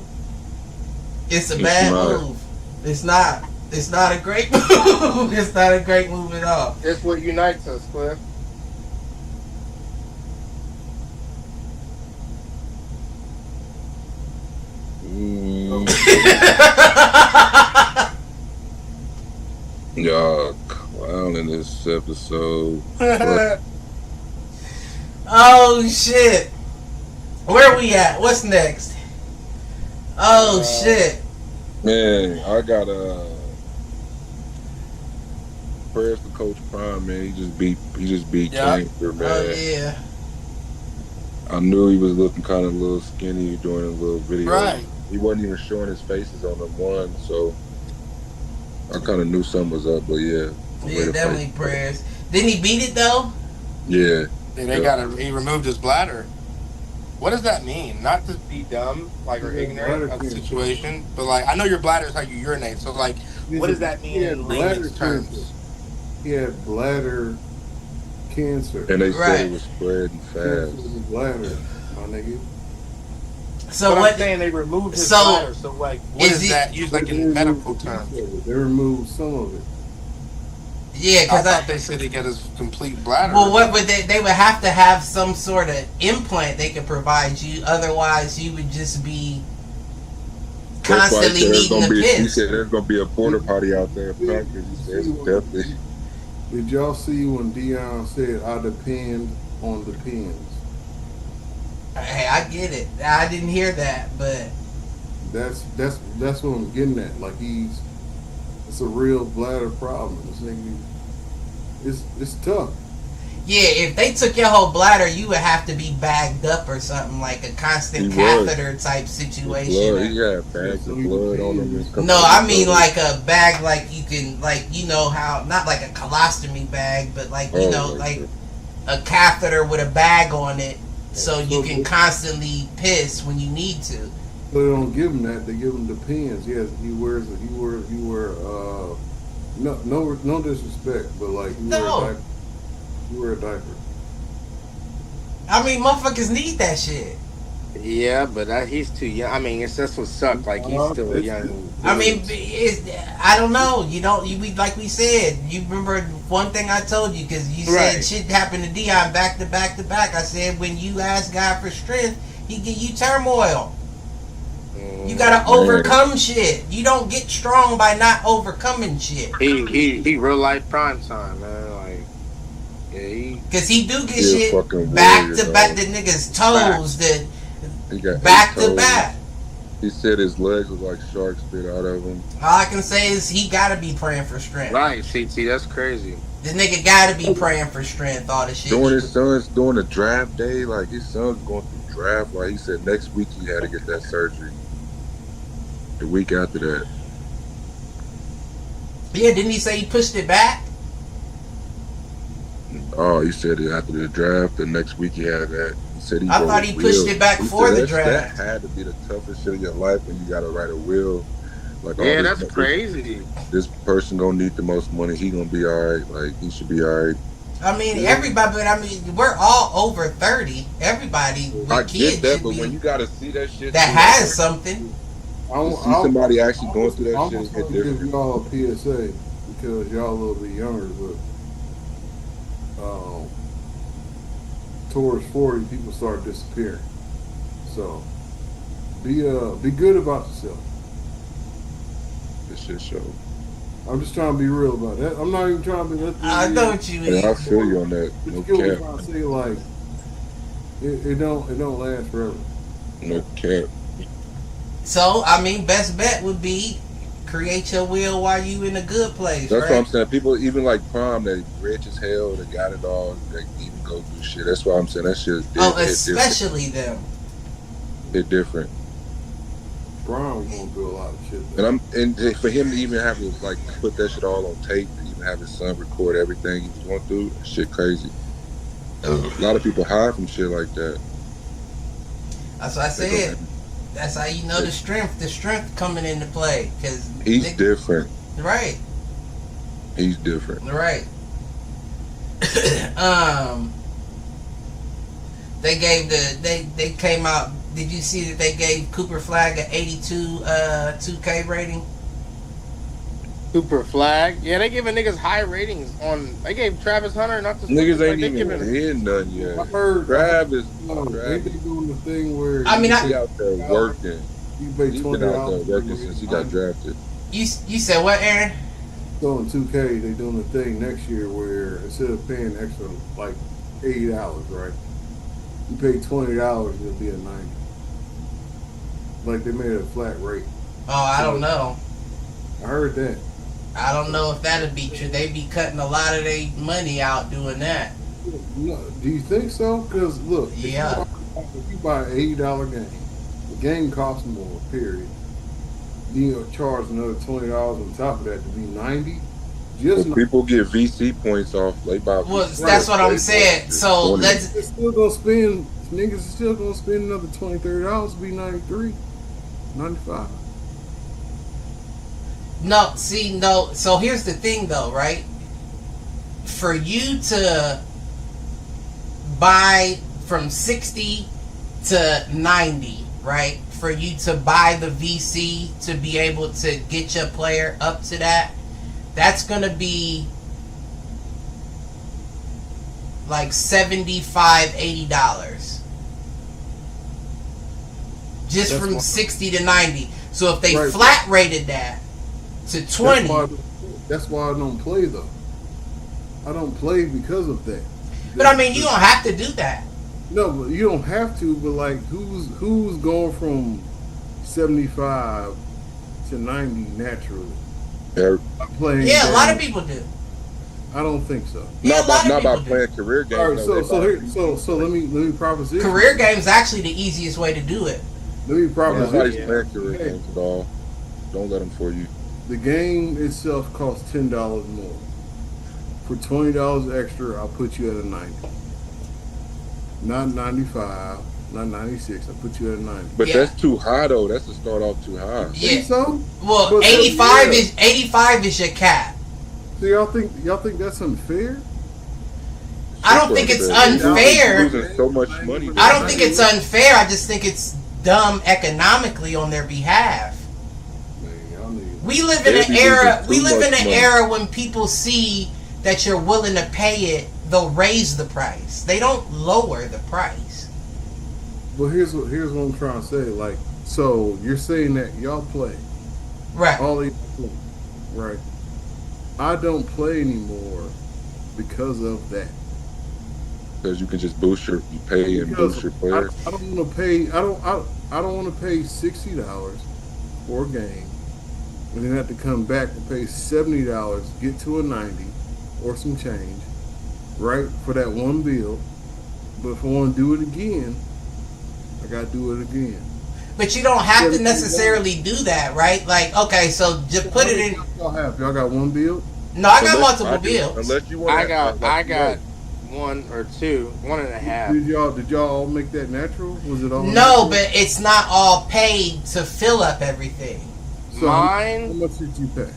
It's a bad move. It's not. It's not a great move. It's not a great move at all. It's what unites us, Cliff. Y'all clowning this episode. But Oh shit. Where we at? What's next? Oh shit. man, I got prayers for Coach Prime, man. He just beat Yeah. Cancer, man. Oh yeah. I knew he was looking kind of a little skinny during a little video. Right. He wasn't even showing his faces on the one, so I kind of knew something was up. But yeah, Yeah, definitely prayers. Didn't he beat it though? Yeah. And he removed his bladder. What does that mean? Not to be dumb, like, or ignorant of the situation, but like, I know your bladder is how you urinate. So like, what does that mean in layman's terms? He had bladder cancer. And they said Right. it was spreading Cancer fast. of the bladder, my nigga. So But what? I'm saying they removed his so, bladder. So like, what is is it- that used like in medical terms? They removed some of it. Yeah, I because thought they said he got his complete bladder. well, what would they would have to have some sort of implant they could provide you. Otherwise, you would just be That's why constantly he said there's needing gonna to be. He piss. said there's gonna be a porta potty out there in practice. He said it's definitely. Did y'all see when Dion said, "I depend on the pins"? Hey, I get it. I didn't hear that, but That's what I'm getting at. Like it's a real bladder problem. This nigga, it's tough. yeah, if they took your whole bladder, you would have to be bagged up or something, like a constant He was. catheter type Blood. situation. He had bags of blood on him. No, I mean like a bag, like you can, like, you know how, not like a colostomy bag, but like, you know, like a catheter with a bag on it, so you can constantly piss when you need to. So they don't give him that. They give him the pins. Yes, he wear no disrespect, but like No. you wear a diaper. I mean, motherfuckers need that shit. Yeah, but he's too young. I mean, that's what sucked. Like he's still a young. I mean, I don't know. Like we said, you remember one thing I told you, because you said Right. shit happened to Dion back to back to back. I said when you ask God for strength, He give you turmoil. You gotta overcome shit. You don't get strong by not overcoming shit. He real life prime time, man. Like, yeah, Cause he do get He a shit fucking back warrior, to back. dog. The niggas toes that He got back 8 to toes. back. He said his legs was like sharks spit out of him. All I can say is he gotta be praying for strength. right, CT, that's crazy. The nigga gotta be praying for strength. All the shit. During his son's doing the draft day, like his son's going through draft. Like he said, next week he had to get that surgery. The week after that, Yeah, didn't he say he pushed it back? oh, he said it after the draft. The next week he had that. He said I wrote thought a he pushed will. it back He for said the that draft. had to be the toughest shit of your life when you got to write a will. Like, all Yeah, this- that's crazy. This person gonna need the most money. He gonna be all right. Like he should be all right. I mean, everybody, but I mean, we're all over 30. Everybody with I kids get that, should but be, when you gotta see that shit, that too, has something. to see somebody actually going through that shit, I'm it's supposed to give different. y'all a PSA because y'all a little bit younger, but towards 40, people start disappearing. So be good about yourself. This shit show. I'm just trying to be real about that. I'm not even trying to be. I know what you mean. Yeah, I feel you on that. But No you get what I'm cap. trying to say, like it don't last forever. No cap. So, I mean, best bet would be create your will while you in a good place, That's right? what I'm saying. People even like Prom, they rich as hell, they got it all, they even go through shit. That's why I'm saying that shit. Oh, It especially them. different. Brown gonna do a lot of shit. And for him to even have to like put that shit all on tape, to even have his son record everything he was going through, shit crazy. A lot of people hide from shit like that. That's what I said. That's how you know the strength coming into play. Cause He's different. Right. He's different. Right. They gave they came out. Did you see that they gave Cooper Flag an 82 2K rating? Super flag. Yeah, they giving niggas high ratings on. They gave Travis Hunter not the Niggas ain't they even giving. did nothing yet. I heard Travis, they be doing the thing where I mean, he out there working. you pay He's been $20 out there working since he got drafted. You said what, Aaron? So in 2K, they doing a thing next year where instead of paying extra like $80, right? You pay $20, it'll be a 90. Like they made it a flat rate. Oh, I don't know. I heard that. I don't know if that'd be true. They be cutting a lot of their money out doing that. No, do you think so? Because look, Yeah. if you buy an $80 game, the game costs more. Period. You charge another $20 on top of that to be 90. Just Well, people get VC points off. They buy. Well, VC that's what I'm points. saying. So 20. let's. They're still gonna spend. Niggas are still gonna spend another $20, $30 to be 93, 95. No, see, no. So here's the thing, though, right? For you to buy from 60 to 90, right? For you to buy the VC to be able to get your player up to that, that's gonna be like $75, $80. Just That's from why- 60 to 90. So if they Right. flat rated that to 20. That's why I don't play though. I don't play because of that. But I mean, you don't have to do that. No, but you don't have to. But like, who's going from 75 to 90 naturally? Yeah, I'm playing. Yeah, a lot of games. people do. I don't think so. Yeah, not a lot by, of not by people playing career games. All right, though. so let me proposition. Career games actually the easiest way to do it. Let me Nobody's proposition. playing career games at all. Don't let them for you. The game itself costs $10 more. For $20 extra, I'll put you at a 90. Not 95, not 96. I'll put you at a 90. But Yeah. that's too high though. That's to start off too high. Yeah. Think so? Well, But- 85 yeah. is 85 is your cap. So y'all think that's unfair? I don't think it's unfair. You're losing so much money. I don't think it's unfair. I just think it's dumb economically on their behalf. Man, y'all niggas. We live in They an be era. losing We too live in much an money. era when people see that you're willing to pay it, they'll raise the price. They don't lower the price. But here's what I'm trying to say. Like, so you're saying that y'all play, Right. all of y'all play, right? I don't play anymore because of that. Because you can just boost your pay and Because boost your players. I don't want to pay. I don't want to pay $60 for a game, and then have to come back and pay $70, get to a 90 or some change, right, for that one build. But if I want to do it again, I gotta do it again. But you don't have to necessarily do that, right? Like, okay, so just put it in. Y'all have y'all got one build? No, I got Unless- multiple builds. Unless you want. I got 1 or 2, 1.5. Did y'all all make that natural? Was it all No, natural? but it's not all paid to fill up everything. So how Mine, much did you pay?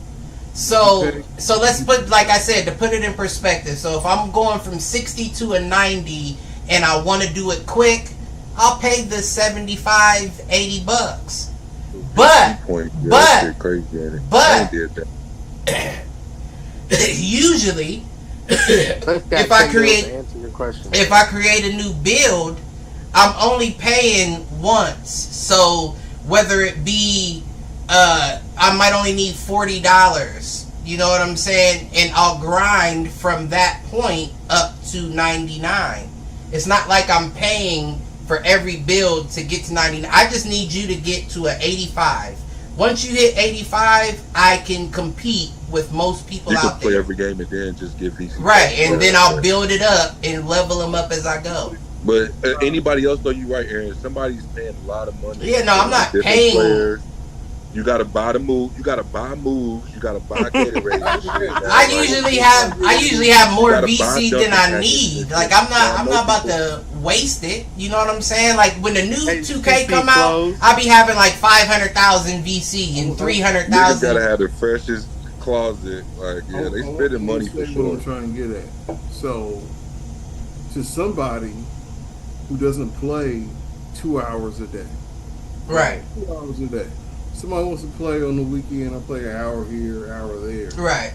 So, Okay. so let's put, like I said, to put it in perspective. So if I'm going from 60 to a 90 and I want to do it quick, I'll pay the 75, $80. But that shit crazy, ain't it? but- I ain't did that. usually, let's if I create- to answer your question. if I create a new build, I'm only paying once. So whether it be, I might only need $40. You know what I'm saying? And I'll grind from that point up to 99. It's not like I'm paying for every build to get to 99. I just need you to get to an 85. Once you hit 85, I can compete with most people You can out play there. every game and then just get VC. Right, and then I'll build it up and level them up as I go. But anybody else though, you right, Aaron. Somebody's paying a lot of money. Yeah, no, I'm not Different paying- players. You gotta buy the move. You gotta buy moves. You gotta buy Gatorade. and shit. I usually have more gotta buy VC than Dunkin' I Donuts need. and Like shit. I'm not about to waste it. You know what I'm saying? Like when the new Hey, 2K CC come out, clothes. I'll be having like 500,000 VC and Niggas 300,000. gotta have the freshest closet. Like yeah, they spending money for What sure. I'm trying to get at. So, to somebody who doesn't play 2 hours a day, Right, 2 hours a day. Somebody wants to play on the weekend. I play an hour here, an hour there. right.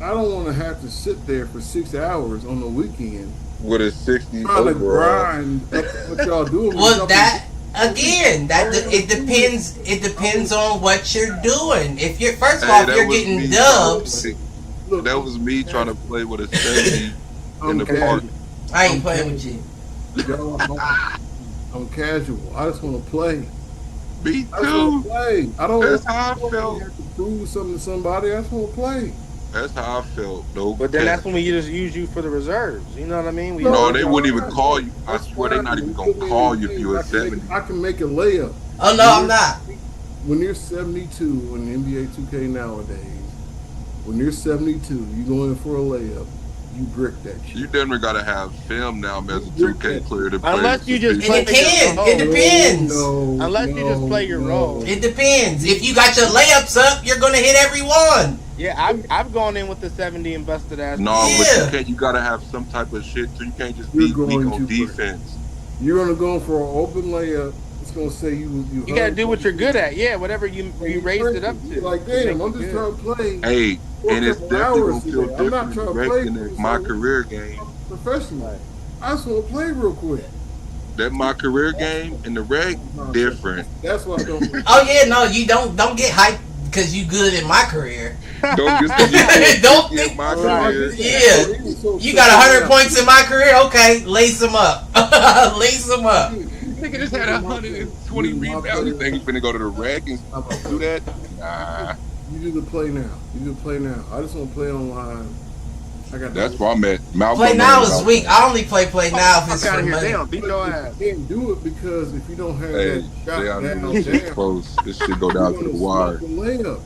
I don't want to have to sit there for 6 hours on the weekend With a 60 trying to overall. grind up what y'all doing. Well, that again, it depends. It depends on what you're doing. If you're first Hey, off, that you're was getting me. dubs. Look, That was me trying to play with a 70 in the casual. park. I ain't playing with you. Yo, I'm casual. I just want to play. Me I just want too. to play. I don't That's how I want felt. to have to prove something to somebody. I just want to play. That's how I felt. No, But then that's when we just use you for the reserves. You know what I mean? No, they wouldn't even call you. I swear they're not even gonna call you if you're a 70. I can make a layup. Oh no, I'm not. When you're 72 in the NBA 2K nowadays, when you're 72, you go in for a layup, you brick that shit. You definitely gotta have film now as a 2K player to play. Unless you just It play depends. your It role. depends. Unless you just play your role. It depends. If you got your layups up, you're gonna hit every one. Yeah, I've gone in with the 70 and busted ass. No, Yeah. but you can't. You gotta have some type of shit, so you can't just You're be weak going on to defense. You're gonna go for an open layup. It's gonna say you. You gotta do what you're good at. Yeah, whatever you raised it up to. Like, damn, I'm just trying to play. Hey, and it's definitely gonna feel I'm not different trying to directing play in my career game. professionally. I just want to play real quick. That my career game and the reg different. That's why I don't. Oh yeah, no, you don't get hyped because you good in my career. Don't get Don't in think- my career. Yeah. You got 100 points in my career? Okay, lace them up. Lace them up. Nigga just had 120 rebounds. You think he's finna go to the reg and do that? Nah. You do the play now. You do the play now. I just want to play online. I got. That's where I'm at. Malcolm Play now knows is how- weak. I only play now if it's Fuck out for of here. money. Damn, beat your ass. You can't do it because if you don't have Hey, that shot they don't down, know this shit close. This shit go down to the wire. Layup.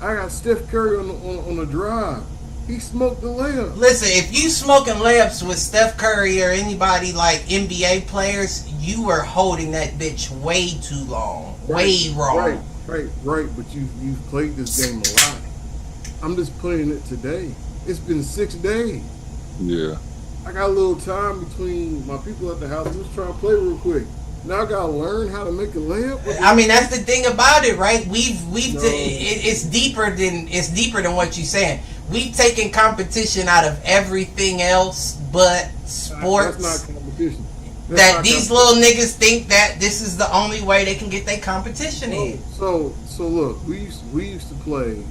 I got Steph Curry on the drive. He smoked the layup. Listen, if you smoking layups with Steph Curry or anybody like NBA players, you were holding that bitch way too long. Way wrong. Right. But you've played this game a lot. I'm just playing it today. It's been 6 days. Yeah. I got a little time between my people at the house. I'm just trying to play real quick. Now I gotta learn how to make a layup. I mean, that's the thing about it, right? It's deeper than what you're saying. We've taken competition out of everything else but sports. That's not competition. These little niggas think that this is the only way they can get their competition in. So look, we used to play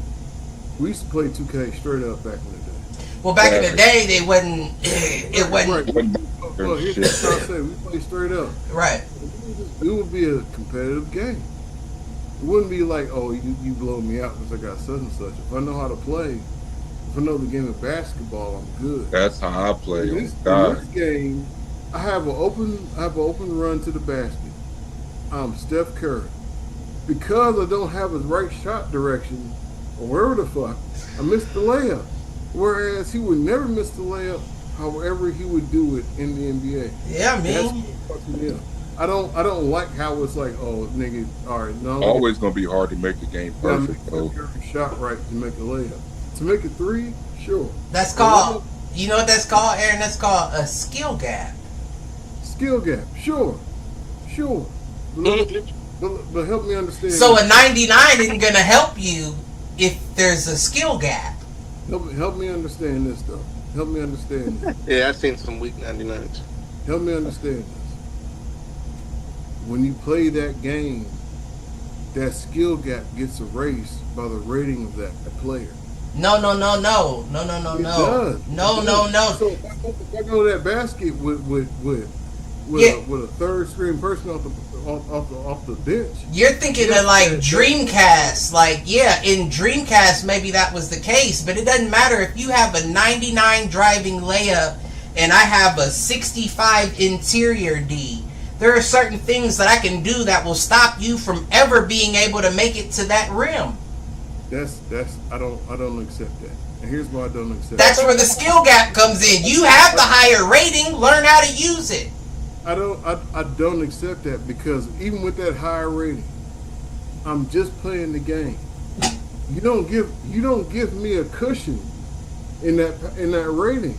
2K straight up back in the day. Well, back in the day, it wasn't. Well, here's what I'm saying. We play straight up. Right. It would be a competitive game. It wouldn't be like, oh, you blow me out because I got such and such. If I know how to play, if I know the game of basketball, I'm good. That's how I play. In Oh this God. game, I have an open run to the basket. I'm Steph Curry. Because I don't have his right shot direction, or wherever the fuck, I missed the layup. Whereas he would never miss the layup, however he would do it in the NBA. Yeah, man. That's what fucking is. I don't like how it's like, oh, nigga, all right, no. Always gonna be hard to make the game perfect though. Shot right to make a layup. To make a three, sure. That's called. You know what that's called, Aaron? That's called a skill gap. Skill gap, sure. But help me understand. So a 99 isn't gonna help you if there's a skill gap. Help me understand this though. Help me understand this. Yeah, I've seen some weak 99s. Help me understand this. When you play that game, that skill gap gets erased by the rating of that player. No. It does. No. So if I go to that basket with a third string person off the bench. You're thinking of like Dreamcast. Like, yeah, in Dreamcast maybe that was the case, but it doesn't matter if you have a 99 driving layup and I have a 65 interior D. There are certain things that I can do that will stop you from ever being able to make it to that rim. I don't accept that. And here's why I don't accept That's where the skill gap comes in. You have the higher rating, learn how to use it. I don't accept that because even with that higher rating, I'm just playing the game. You don't give me a cushion in that rating.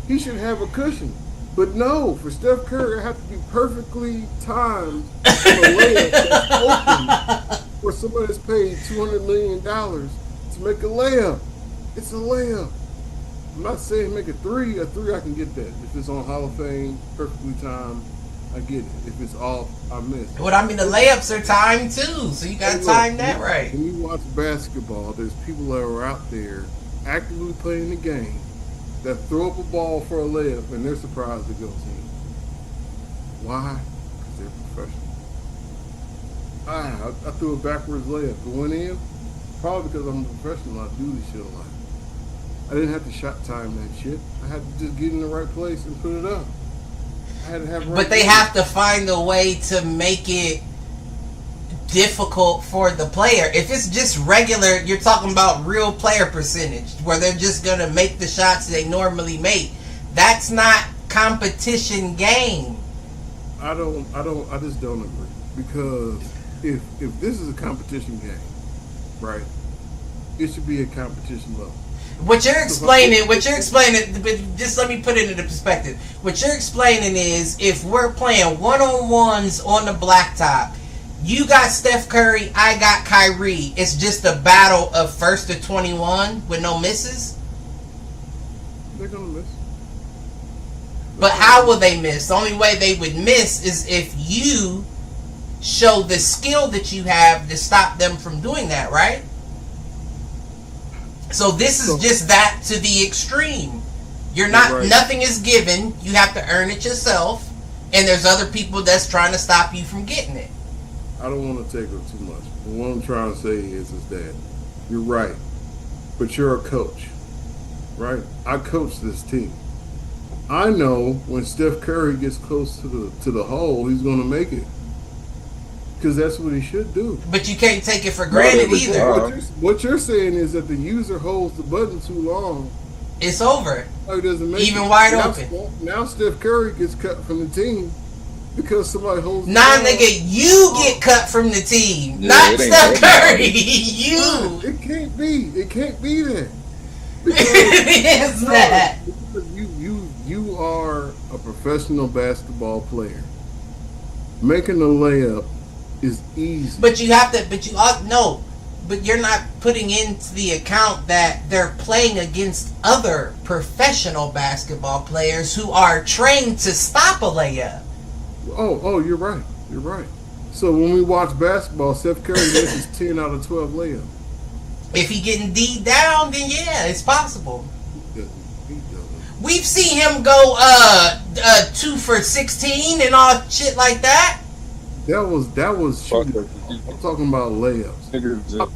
He should have a cushion. But no, for Steph Curry, I have to be perfectly timed for a layup that's open for somebody that's paid $200 million to make a layup. It's a layup. I'm not saying make a three. A three, I can get that. If it's on Hall of Fame, perfectly timed, I get it. If it's off, I miss it. But I mean, the layups are timed too, so you got to time that right. When you watch basketball, there's people that are out there actively playing the game that throw up a ball for a layup and they're surprised it goes in. Why? Because they're professional. I threw a backwards layup. It went in. Probably because I'm a professional. I do this shit a lot. I didn't have to shot time that shit. I had to just get in the right place and put it up. I had to have. But they have to find a way to make it difficult for the player. If it's just regular, you're talking about real player percentage, where they're just gonna make the shots they normally make. That's not competition game. I just don't agree, because if this is a competition game, right, it should be a competition level. What you're explaining, but just let me put it into perspective. What you're explaining is, if we're playing one-on-ones on the blacktop, you got Steph Curry, I got Kyrie. It's just a battle of first to 21 with no misses. They're gonna miss. But how will they miss? The only way they would miss is if you show the skill that you have to stop them from doing that, right? So this is just that to the extreme. You're not, right. Nothing is given. You have to earn it yourself. And there's other people that's trying to stop you from getting it. I don't want to take up too much. But what I'm trying to say is that you're right, but you're a coach, right? I coach this team. I know when Steph Curry gets close to the hole, he's going to make it, because that's what he should do. But you can't take it for granted either. What you're saying is that the user holds the button too long. It's over. It doesn't make Even it. wide open. Now Steph Curry gets cut from the team because somebody holds the Nah, ball. nigga, you get cut from the team. Not Steph Curry. You. It can't be. It can't be that. It's that. You are a professional basketball player. Making a layup is easy. But you have to. But you're not putting into the account that they're playing against other professional basketball players who are trained to stop a layup. Oh, you're right. You're right. So when we watch basketball, Steph Curry misses 10 out of 12 layups. If he getting D'd down, then yeah, it's possible. He doesn't. We've seen him go 2 for 16 and all shit like that. That was shooting. I'm talking about layups.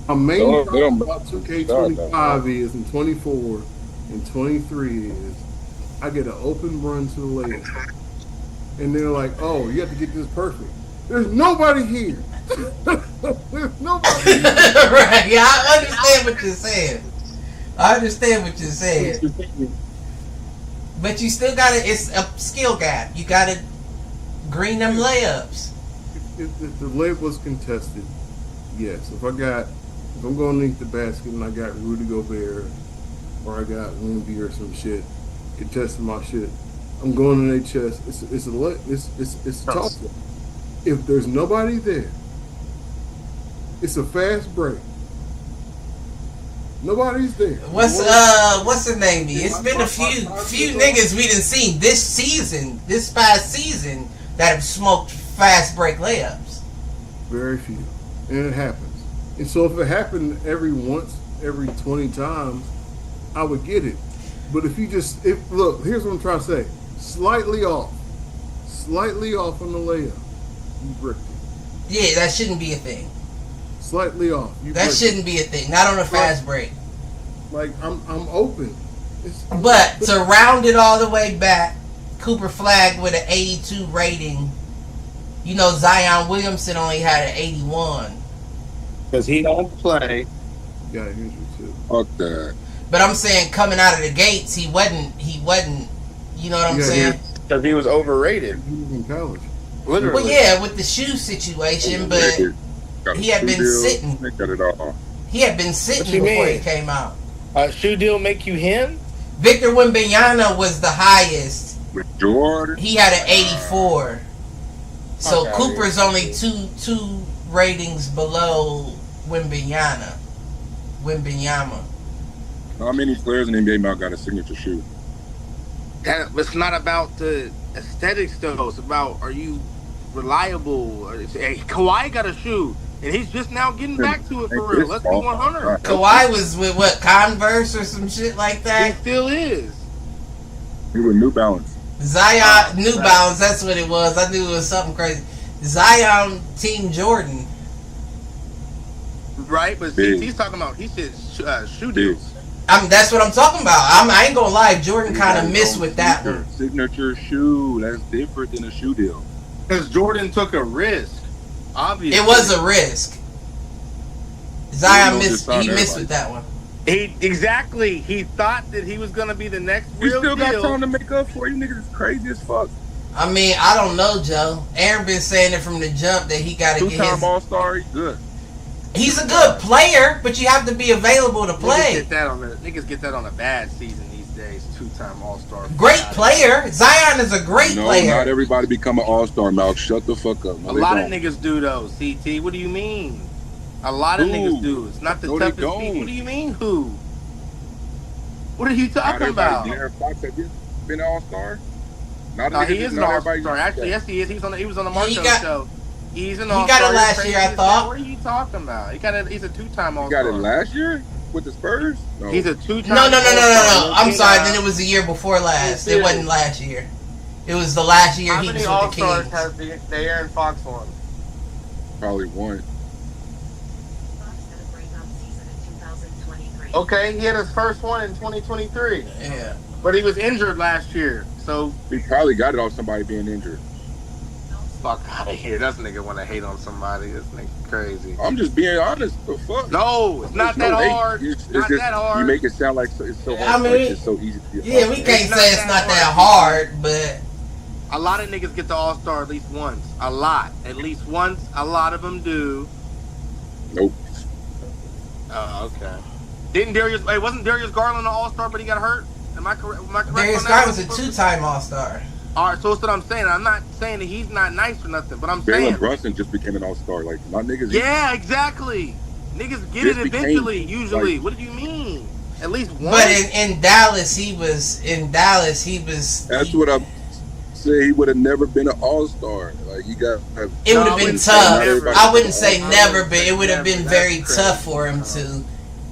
My main problem about 2K25 is, and 24 and 23 is, I get an open run to the layup, and they're like, "Oh, you have to get this perfect." There's nobody here. There's nobody here. Right? Yeah, I understand what you're saying. But you still got to. It's a skill gap. You got to green them layups. If the layup was contested, yes. If I'm going underneath the basket and I got Rudy Gobert or I got Wemby or some shit contesting my shit, I'm going in their chest. It's a toss up. If there's nobody there, it's a fast break. Nobody's there. What's the name? It's been a few niggas we done seen this past season that have smoked fast break layups. Very few, and it happens. And so if it happened every 20 times, I would get it. But if look, here's what I'm trying to say: slightly off on the layup, you bricked it. Yeah, that shouldn't be a thing. Slightly off. That shouldn't be a thing. Not on a fast break. Like I'm open. But to round it all the way back, Cooper flagged with an 82 rating. You know, Zion Williamson only had an 81. Because he don't play. Yeah, injury too. Fuck that. But I'm saying coming out of the gates, he wasn't. You know what I'm saying? Because he was overrated. He was in college. Literally. Well, yeah, with the shoe situation, but he had been sitting. Got it all. He had been sitting before he came out. Shoe deal make you him? Victor Wembanyama was the highest. With Jordan, He had an 84. So Okay. Cooper's only two ratings below Wembanyama. how many players in the NBA now got a signature shoe? It's not about the aesthetics though. It's about, are you reliable? Hey, Kawhi got a shoe. and he's just now getting back to it for Ain't real. his Let's be fault. 100. Kawhi was with what, Converse or some shit like He that. still is. He with New Balance. Zion, New right. Balance. That's what it was. I knew it was something crazy. Zion, Team Jordan. Right, but Big. CT's talking about he said shoe Big. deals. That's what I'm talking about. I ain't gonna lie. Jordan He kind got of his missed own with that sneaker, one. Signature shoe. That's different than a shoe deal. Because Jordan took a risk. Obviously, It was a risk. He Zion don't missed. just He sign missed everybody. with that one. He thought that he was gonna be the next You real still got deal. time to make up for it. You niggas is crazy as fuck. I mean, I don't know, Joe. Aaron been saying it from the jump that he got to get Two-time his. All-Star, he good. He's a good player, but you have to be available to play. Niggas get that on a bad season these days. 2-time All-Star. Great player. Zion is a great No, player. not everybody become an All-Star, Malk. Shut the fuck up. No, A they lot don't. of niggas do though. CT, what do you mean? A lot of Who? niggas do. It's not the No, they toughest don't. people. What do you mean? Who? What are you Not talking everybody. about? De'Aaron Fox have you been an All-Star? Not No, he niggas- is an not All-Star. everybody- Actually, yes, he is. He was on the Marco got- show. He's an he All-Star. got it last He's year, I crazy as thought. hell. What are you talking about? He's a 2-time He All-Star. got it last year with the Spurs? No. He's a 2-time. No. All-Star. I'm sorry. Then it was the year before last. It wasn't last year. It was the last year How he was many with the All-Stars Kings. has the Aaron Fox one? Probably one. Okay, he had his first one in 2023, Yeah. but he was injured last year. So He probably got it off somebody being injured. fuck out of here. This nigga want to hate on somebody. This nigga crazy. I'm just being honest. The fuck? No, it's not There's that no hate. hard. It's Not just, that hard. You make it sound like it's so I hard. mean, like it's so easy to be a Yeah, we All-Star. can't say it's not that hard, but A lot of niggas get the All-Star at least once. A lot. At least once. A lot of them do. Nope. Oh, okay. Wasn't Darius Garland an All-Star, but he got hurt? Am I correct? Darius on that? Garland was a two-time All-Star. All right, so that's what I'm saying. I'm not saying that he's not nice or nothing, but I'm Jalen saying. Brunson just became an All-Star. Like, my niggas. Yeah, exactly. Niggas get Just it became, eventually, usually. like- What do you mean? At least one? But in Dallas, he was. That's what I'm saying. He would have never been an All-Star. Like, he got. It would No, have I been wouldn't say tough. never. I wouldn't say I never, wouldn't but say it would have never. been That's very crazy. tough for him to.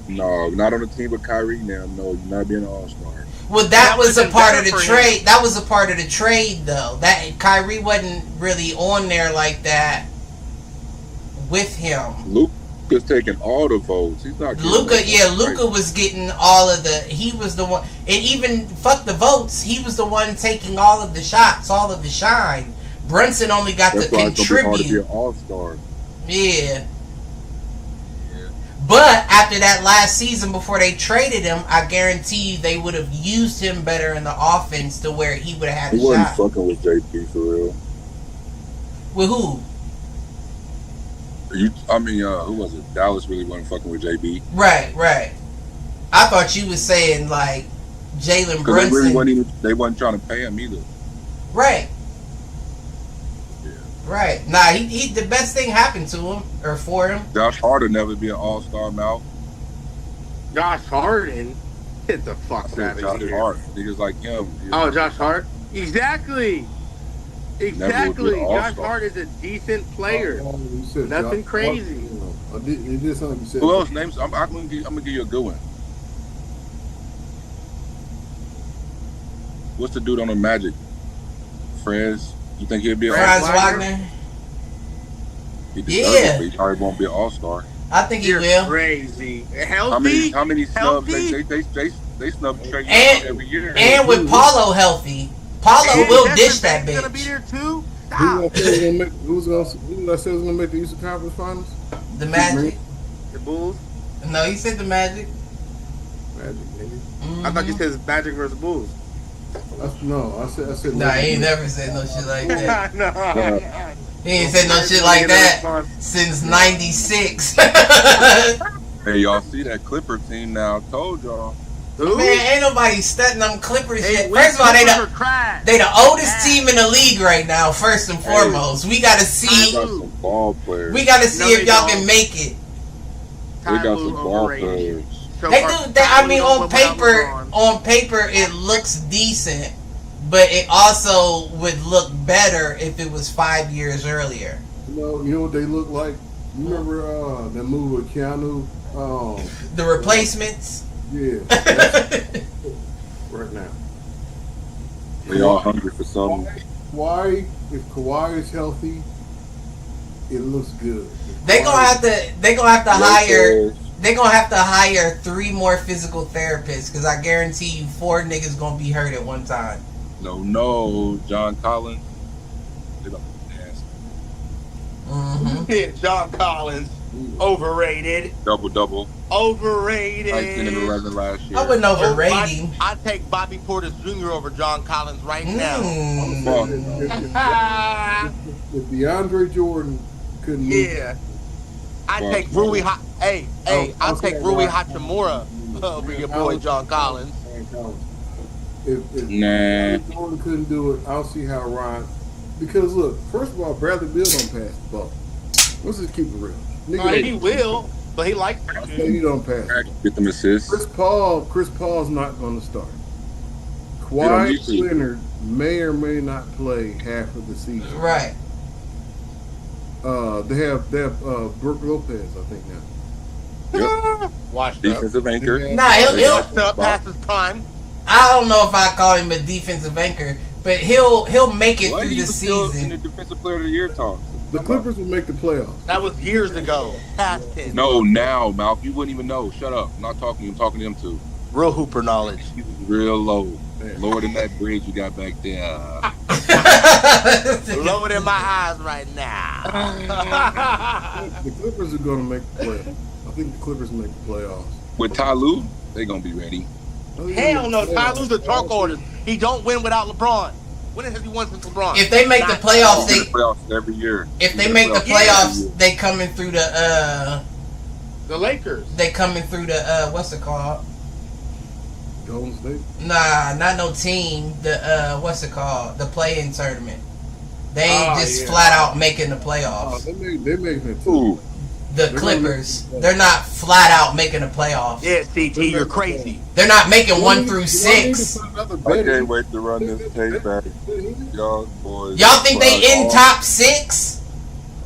No, not on a team with Kyrie now. No, you're not being an All-Star. Well, that That was would've a been part of better the for him. trade. That was a part of the trade, though. That Kyrie wasn't really on there like that with him. Luka's taking all the votes. He's not. getting Luka, no yeah, votes. Luka was getting all of the. He was the one, and even fuck the votes. He was the one taking all of the shots, all of the shine. Brunson only got That's to why it's gonna be hard to be contribute. an All-Star. Yeah. But after that last season, before they traded him, I guarantee you they would have used him better in the offense to where he would have had He a wasn't shot. fucking with JP for real. With who? Who was it? Dallas really wasn't fucking with JB. Right. I thought you was saying like Jalen Because Brunson. they wasn't trying to pay him either. Right. Yeah. Right. Nah, he the best thing happened to him or for him. Josh Hart will never be an All-Star now. Josh Harden? Get the I fuck said out Josh of here. Hart. Niggas like him. Oh, Josh Hart? Exactly. Exactly. an Josh All-Star. Hart is a decent player. You said Nothing Josh crazy. Hart. It did something you said. Who else names? I'm gonna give you a good one. What's the dude on the Magic? Frez. You think he'll be an Franz All-Star? Wagner. He deserves Yeah. it, but he probably won't be an All-Star. I think he You're will. crazy. How Healthy? many snubs Healthy? they snub Trey Young And- every year. And with Paulo healthy, Paulo And will Desmond dish that Bane's gonna be bitch. there too? Who Stop. did I say was gonna make? Who did I say was gonna make the Eastern Conference Finals? The Magic. The Bulls? No, he said the Magic. Magic, nigga. I thought you said it's Magic versus Bulls. I said. Nah, he ain't never said no shit like that. No. He ain't said no shit like that since '96. Hey, y'all see that Clipper team now? I told y'all. Who? Man, ain't nobody stunting them Clippers Hey, yet. we First of all, Clippers are trash. they the oldest Yeah. team in the league right now. First and foremost, we gotta We see. got some ball players. We gotta see No, if they y'all don't. can make it. We got Ty some Lue ball overrated. players. So They far, do. Ty I mean, Lue on without paper, LeBron. it looks decent, but it also would look better if it was 5 years earlier. You know what they look like? You remember that movie with Keanu? The Replacements. Yeah. Right now. We all hungry for something. Kawhi, if Kawhi is healthy, it looks good. They gonna have to hire. They gonna have to hire 3 more physical therapists because I guarantee you 4 niggas gonna be hurt at one time. No, John Collins. They gonna nasty. Mm-hmm. John Collins, overrated. Double. Overrated. Like in the 11 last year. I wouldn't overrate him. I take Bobby Portis Jr. over John Collins right now. If DeAndre Jordan couldn't Yeah. I take Rui I'll take Rui Hachimura over your boy John Collins. If Jordan couldn't do it, I'll see how Ryan. Because look, first of all, Bradley Beal don't pass the ball. Let's just keep it real. He will, but he likes to. He don't pass. Get them assists. Chris Paul's not going to start. Kawhi Leonard may or may not play half of the season. Right. They have Brooke Lopez, I think now. Yep. Watch defensive anchor. Nah, he'll past his prime. I don't know if I call him a defensive anchor, but he'll make it through the season. In the defensive player of the year talks. The Clippers will make the playoffs. That was years ago. Past tense. No, now, Malk, you wouldn't even know. Shut up. I'm not talking. I'm talking to him too. Real hooper knowledge. He was real low. Lower than that bridge you got back there. Lower than my eyes right now. The Clippers are going to make the playoffs. I think the Clippers make the playoffs. With Ty Lue, they're going to be ready. Hell no. Ty Lue's a trunk order. He don't win without LeBron. When has he won since LeBron? If they make the playoffs, every year. If they make the playoffs, they coming through the Lakers. They coming through the what's it called? Golden State? Nah, not no team. The what's it called? The play-in tournament. They ain't just flat out making the playoffs. They making it too. The Clippers, they're not flat out making the playoffs. Yeah, CT, you're crazy. They're not making 1 through 6. I can't wait to run this tape back. Young boys. Y'all think they in top 6?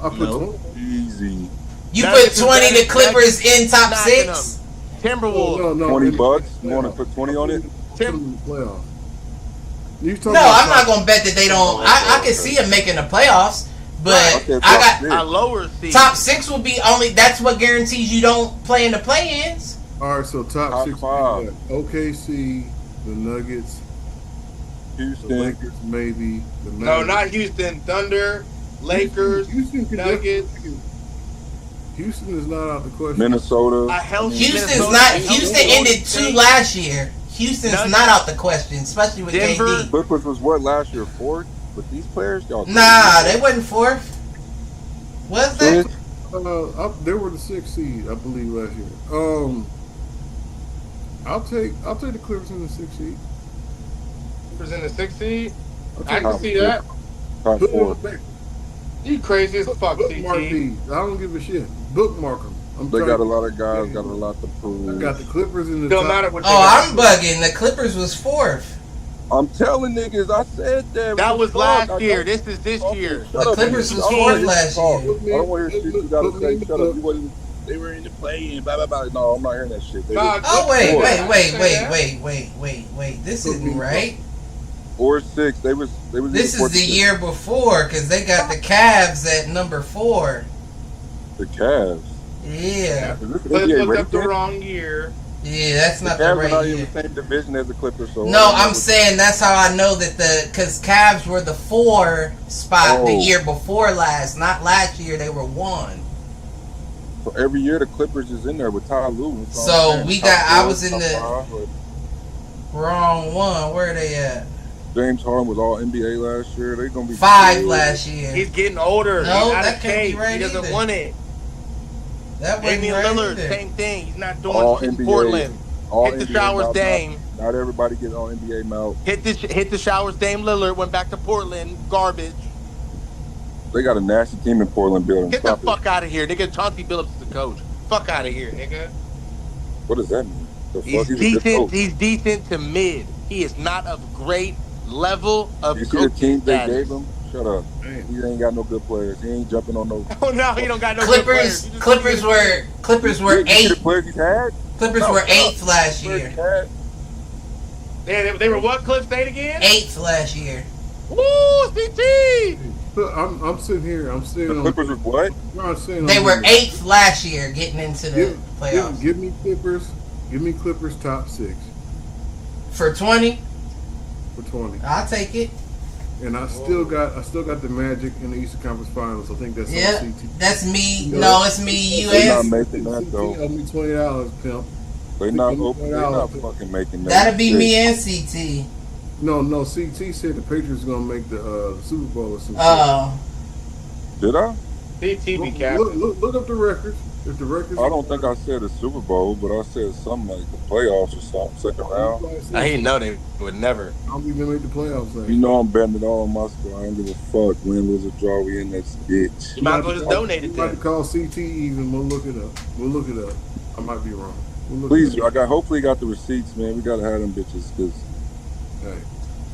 I put 20. Easy. You put 20 the Clippers in top 6? Timberwolves. No, $20? You want to put 20 on it? Playoffs. No, I'm not gonna bet that they don't. I can see them making the playoffs, but I got a lower seed. Top 6 will be only. That's what guarantees you don't play in the play-ins. All right, so top 6: 5. OKC, the Nuggets, Houston, the Lakers, maybe. No, not Houston. Thunder, Lakers, Nuggets. Houston is not out the question. Minnesota. Houston's not. Houston ended 2 last year. Houston's not out the question, especially with KD. Clippers was what last year? 4th? With these players, y'all. Nah, they wasn't 4th. Was they? They were the 6th seed, I believe, last year. I'll take the Clippers in the 6th seed. Clippers in the 6th seed. I can see that. Top 4. You crazy as fuck, Bookmark CT. these. I don't give a shit. Bookmark them. They got a lot of guys, got a lot to prove. I got the Clippers in the Don't top. matter what. I'm bugging. The Clippers was 4th. I'm telling niggas, I said that. That was last year. This is this year. The Clippers was 4th last year. I don't want to hear shit you gotta say. Shut up. They were in the play-in, blah, blah, blah. No, I'm not hearing that shit. Oh, wait. This isn't right. Or 6. They was. This is the year before, because they got the Cavs at number 4. The Cavs. Yeah. Let's look up the wrong year. Yeah, that's not the Cavs right are not year. even the same division as the Clippers. So no, I'm saying that's how I know that because Cavs were the 4 spot the year before last, not last year. They were 1. So every year the Clippers is in there with Ty Lue. So we got. I was in the wrong one. Where are they at? James Harden was all NBA last year. They're gonna be 5 last year. He's getting older. No, that can't be right. He doesn't either. want it. That wasn't Damian right Lillard, either. same thing. He's not doing all shit in NBA, Portland. all Hit the NBA showers, mouth, Dame. Not everybody gets all NBA mouth. Hit the showers, Dame Lillard. Went back to Portland. Garbage. They got a nasty team in Portland building. Get the fuck out of here, nigga. Chauncey Billups is the coach. Fuck out of here, nigga. What does that mean? The He's fuck? He's a good decent. coach. He's decent to mid. He is not of great level of You see the coaching teams they status. gave him? Shut up. Man. He ain't got no good players. He ain't jumping on no. Oh no, he don't got no good players. Clippers were You see the eighth. players he's had? Clippers No, were shut up. eighth last Players year. he's had? They were what? Cliff State again? Eighth last year. Woo, CT! So I'm sitting here. I'm sitting The on. Clippers was what? I'm saying They on were here. eighth last year, getting into the playoffs. Give me Clippers. Give me Clippers top 6 For 20, for 20. I'll take it. And I still got the Magic in the Eastern Conference Finals. I think that's Yeah, on CT. that's me. No. No, it's me. They're not US. making that CT though. owe me $20, pimp. They're not fucking making that. That'll be shit. me and CT. No. CT said the Patriots gonna make the Super Bowl or some shit. Oh, Did I? CT be Look, capping. look up the records. If the records, I don't think I said a Super Bowl, but I said something like the playoffs or something, second round. I didn't know they would never. I don't think they made the playoffs. Like. You know I'm betting it all on my score. I don't give a fuck. Win, lose, or draw. We in that bitch. You might as well just donate it You might then. call CT even. We'll look it up. I might be wrong. We'll look Please, it up. hopefully got the receipts, man. We gotta have them bitches, cause Hey,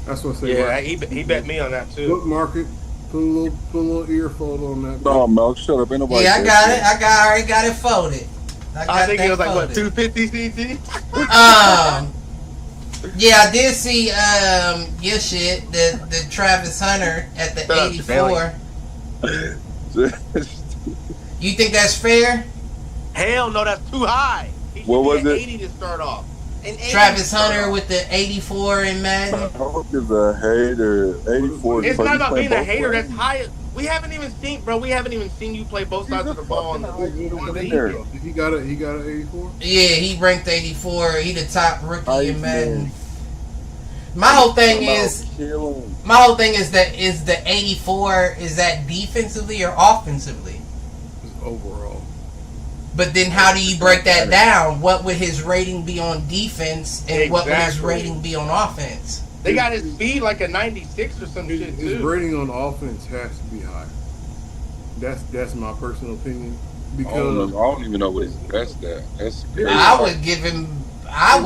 that's what I say. Yeah, Right. he bet me on that too. Bookmark it. Put a little earfold on that. no, Mel, shut up. Ain't nobody. yeah, I said got shit. it. I already got it folded. I think that it was like what, folded. 250 CT? Yeah, I did see your shit, the Travis Hunter at the Shut up, 84. You think that's fair? Hell no, that's too high. He should What be was at it? 80 to start off. An 80 Travis to start Hunter off. with the 84 in Madden. Hulk is a hater. 84. It's but not he about playing being a both hater. ways. That's high. We haven't even seen you play both sides of the ball. He got an 84. Yeah, he ranked 84. He the top rookie Ice in Madden. Man. My whole thing Come out, is kill him. the 84 is that defensively or offensively? Just overall. But then how do you break that down? What would his rating be on defense and what would his Exactly. rating be on offense? They got his speed like a 96 or some shit His too. rating on offense has to be high. That's my personal opinion. I Because don't even know what his best at. That's crazy. I would give him I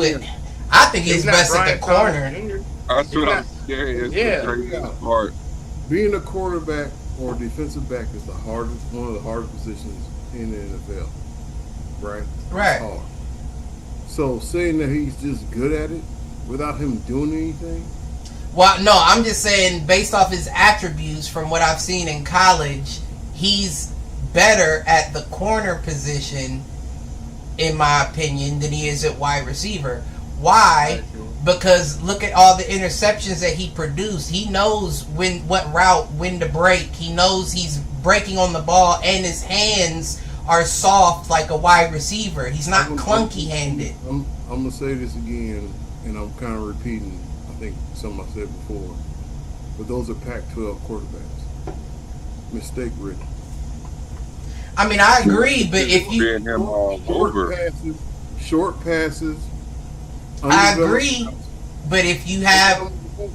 think he's not best Brian at the corner. Thomas Jr. That's what He's I'm scared. Yeah. The craziest part. being a quarterback or defensive back is one of the hardest positions in the NFL. Right? Right. It's hard. So saying that he's just good at it without him doing anything, Well, no, I'm just saying based off his attributes from what I've seen in college, he's better at the corner position, in my opinion, than he is at wide receiver. Why? Because look at all the interceptions that he produced. He knows what route, when to break. He knows he's breaking on the ball, and his hands are soft like a wide receiver. He's not clunky-handed. I'm gonna say this again, and I'm kind of repeating. I think something I said before, but those are Pac-12 quarterbacks. Mistake written. I mean, I agree, but if you, Being him over. Short passes. I agree, but if you have,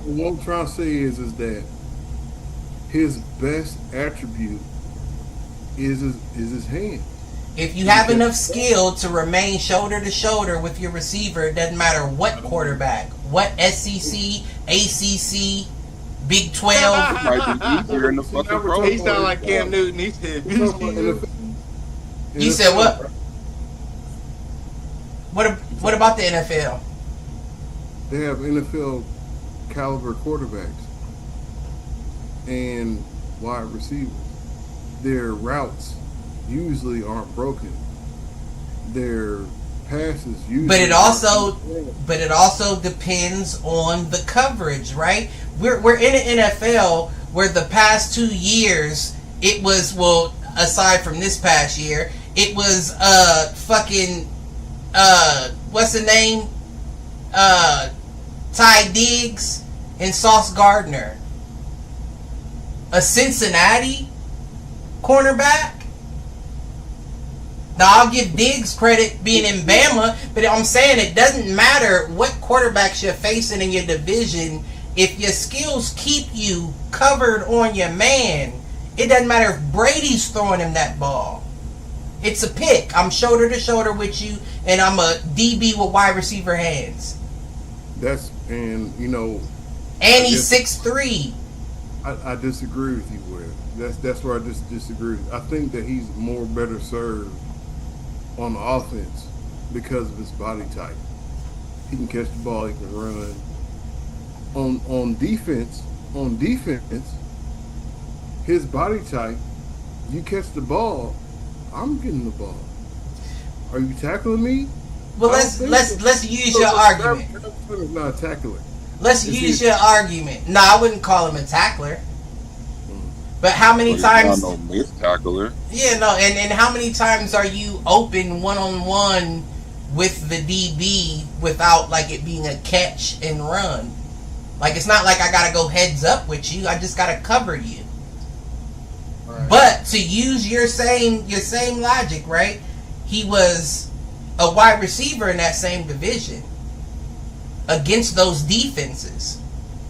What I'm trying to say is that his best attribute is his hand. if you have enough skill to remain shoulder to shoulder with your receiver, it doesn't matter what quarterback, what SEC, ACC, Big 12. Might be easier in the fucking Pro He Bowl. sound like Cam Newton. He said, You said what? What about the NFL? They have NFL caliber quarterbacks and wide receivers. Their routes usually aren't broken. Their passes usually. But it also depends on the coverage, right? We're in an NFL where the past 2 years it was, well, aside from this past year, it was fucking what's the name? Ty Diggs and Sauce Gardner. A Cincinnati cornerback. Now, I'll give Diggs credit being in Bama, but I'm saying it doesn't matter what quarterbacks you're facing in your division. If your skills keep you covered on your man, it doesn't matter if Brady's throwing him that ball. It's a pick. I'm shoulder to shoulder with you, and I'm a DB with wide receiver hands. And And he's 6'3". I disagree with you, Wes. That's where I just disagree. I think that he's more better served on offense because of his body type. He can catch the ball. He can run. On defense, his body type. You catch the ball, I'm getting the ball. Are you tackling me? Well, let's use your argument. That's not a tackler. Let's use your argument. No, I wouldn't call him a tackler. But how many times? Not no myth tackler. Yeah, no, and how many times are you open 1-on-1 with the DB without like it being a catch and run? Like it's not like I gotta go heads up with you. I just gotta cover you. Right. But to use your same logic, right? He was a wide receiver in that same division against those defenses.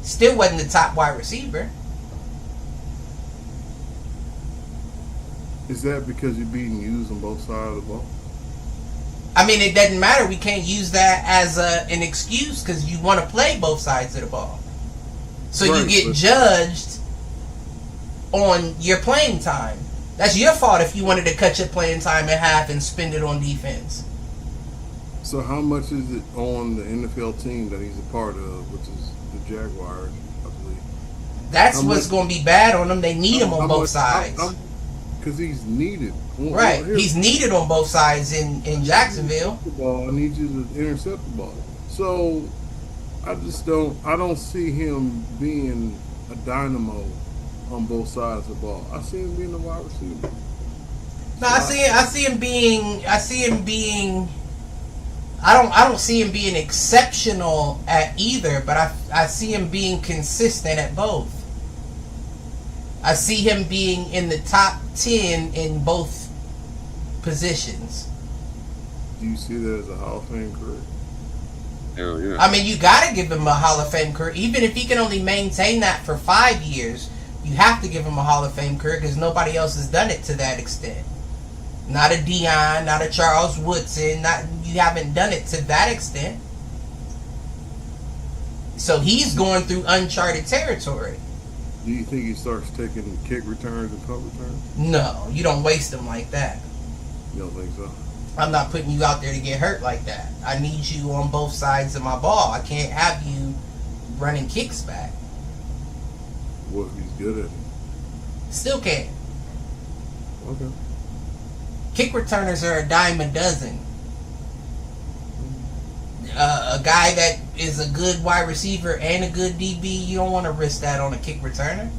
Still wasn't the top wide receiver. Is that because you're being used on both sides of the ball? I mean, it doesn't matter. We can't use that as an excuse because you want to play both sides of the ball. So right, you get judged on your playing time. That's your fault if you wanted to cut your playing time in half and spend it on defense. So how much is it on the NFL team that he's a part of, which is the Jaguars, I believe? That's what's going to be bad on them. They need him on both sides. Because he's needed. Right. He's needed on both sides in Jacksonville. I need you to intercept the ball. So I don't see him being a dynamo on both sides of the ball. I see him being a wide receiver. No, I see him being I don't see him being exceptional at either, but I see him being consistent at both. I see him being in the top 10 in both positions. Do you see that as a Hall of Fame career? Hell yeah. I mean, you got to give him a Hall of Fame career. Even if he can only maintain that for 5 years, you have to give him a Hall of Fame career because nobody else has done it to that extent. Not a Deion, not a Charles Woodson. You haven't done it to that extent. So he's going through uncharted territory. Do you think he starts taking kick returns and punt returns? No, you don't waste them like that. You don't think so? I'm not putting you out there to get hurt like that. I need you on both sides of my ball. I can't have you running kicks back. What if he's good at it? Still can't. Okay. Kick returners are a dime a dozen. A guy that is a good wide receiver and a good DB, you don't want to risk that on a kick returner.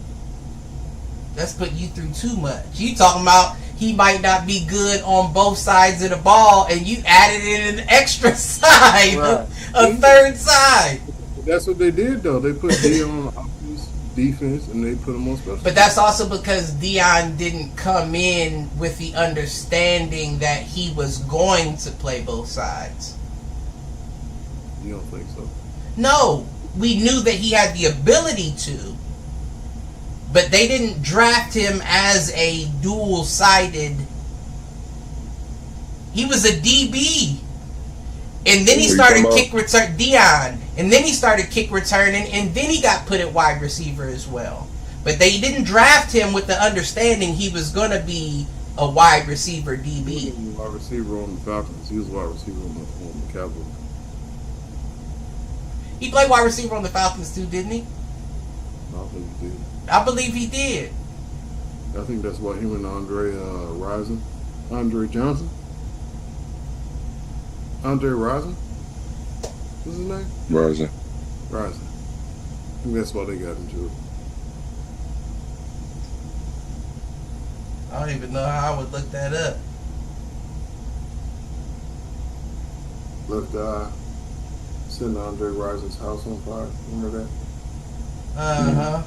That's putting you through too much. You talking about he might not be good on both sides of the ball, and you added in an extra side, right. a third side. That's what they did, though. They put Deion on offense, defense, and they put him on special. But that's also because Deion didn't come in with the understanding that he was going to play both sides. You don't think so? No, we knew that he had the ability to, but they didn't draft him as a dual-sided. He was a DB, and then he started kick return Deion, and then he started kick returning, and then he got put at wide receiver as well. But they didn't draft him with the understanding he was going to be a wide receiver DB. He was a wide receiver on the Falcons. He was a wide receiver on the Cowboys. He played wide receiver on the Falcons too, didn't he? I think he did. I believe he did. I think that's why him and Andre Johnson. Andre Rison? What's his name? Rison. I think that's why they got into it. I don't even know how I would look that up. Left eye. Setting Andre Rison's house on fire. Remember that? Uh-huh.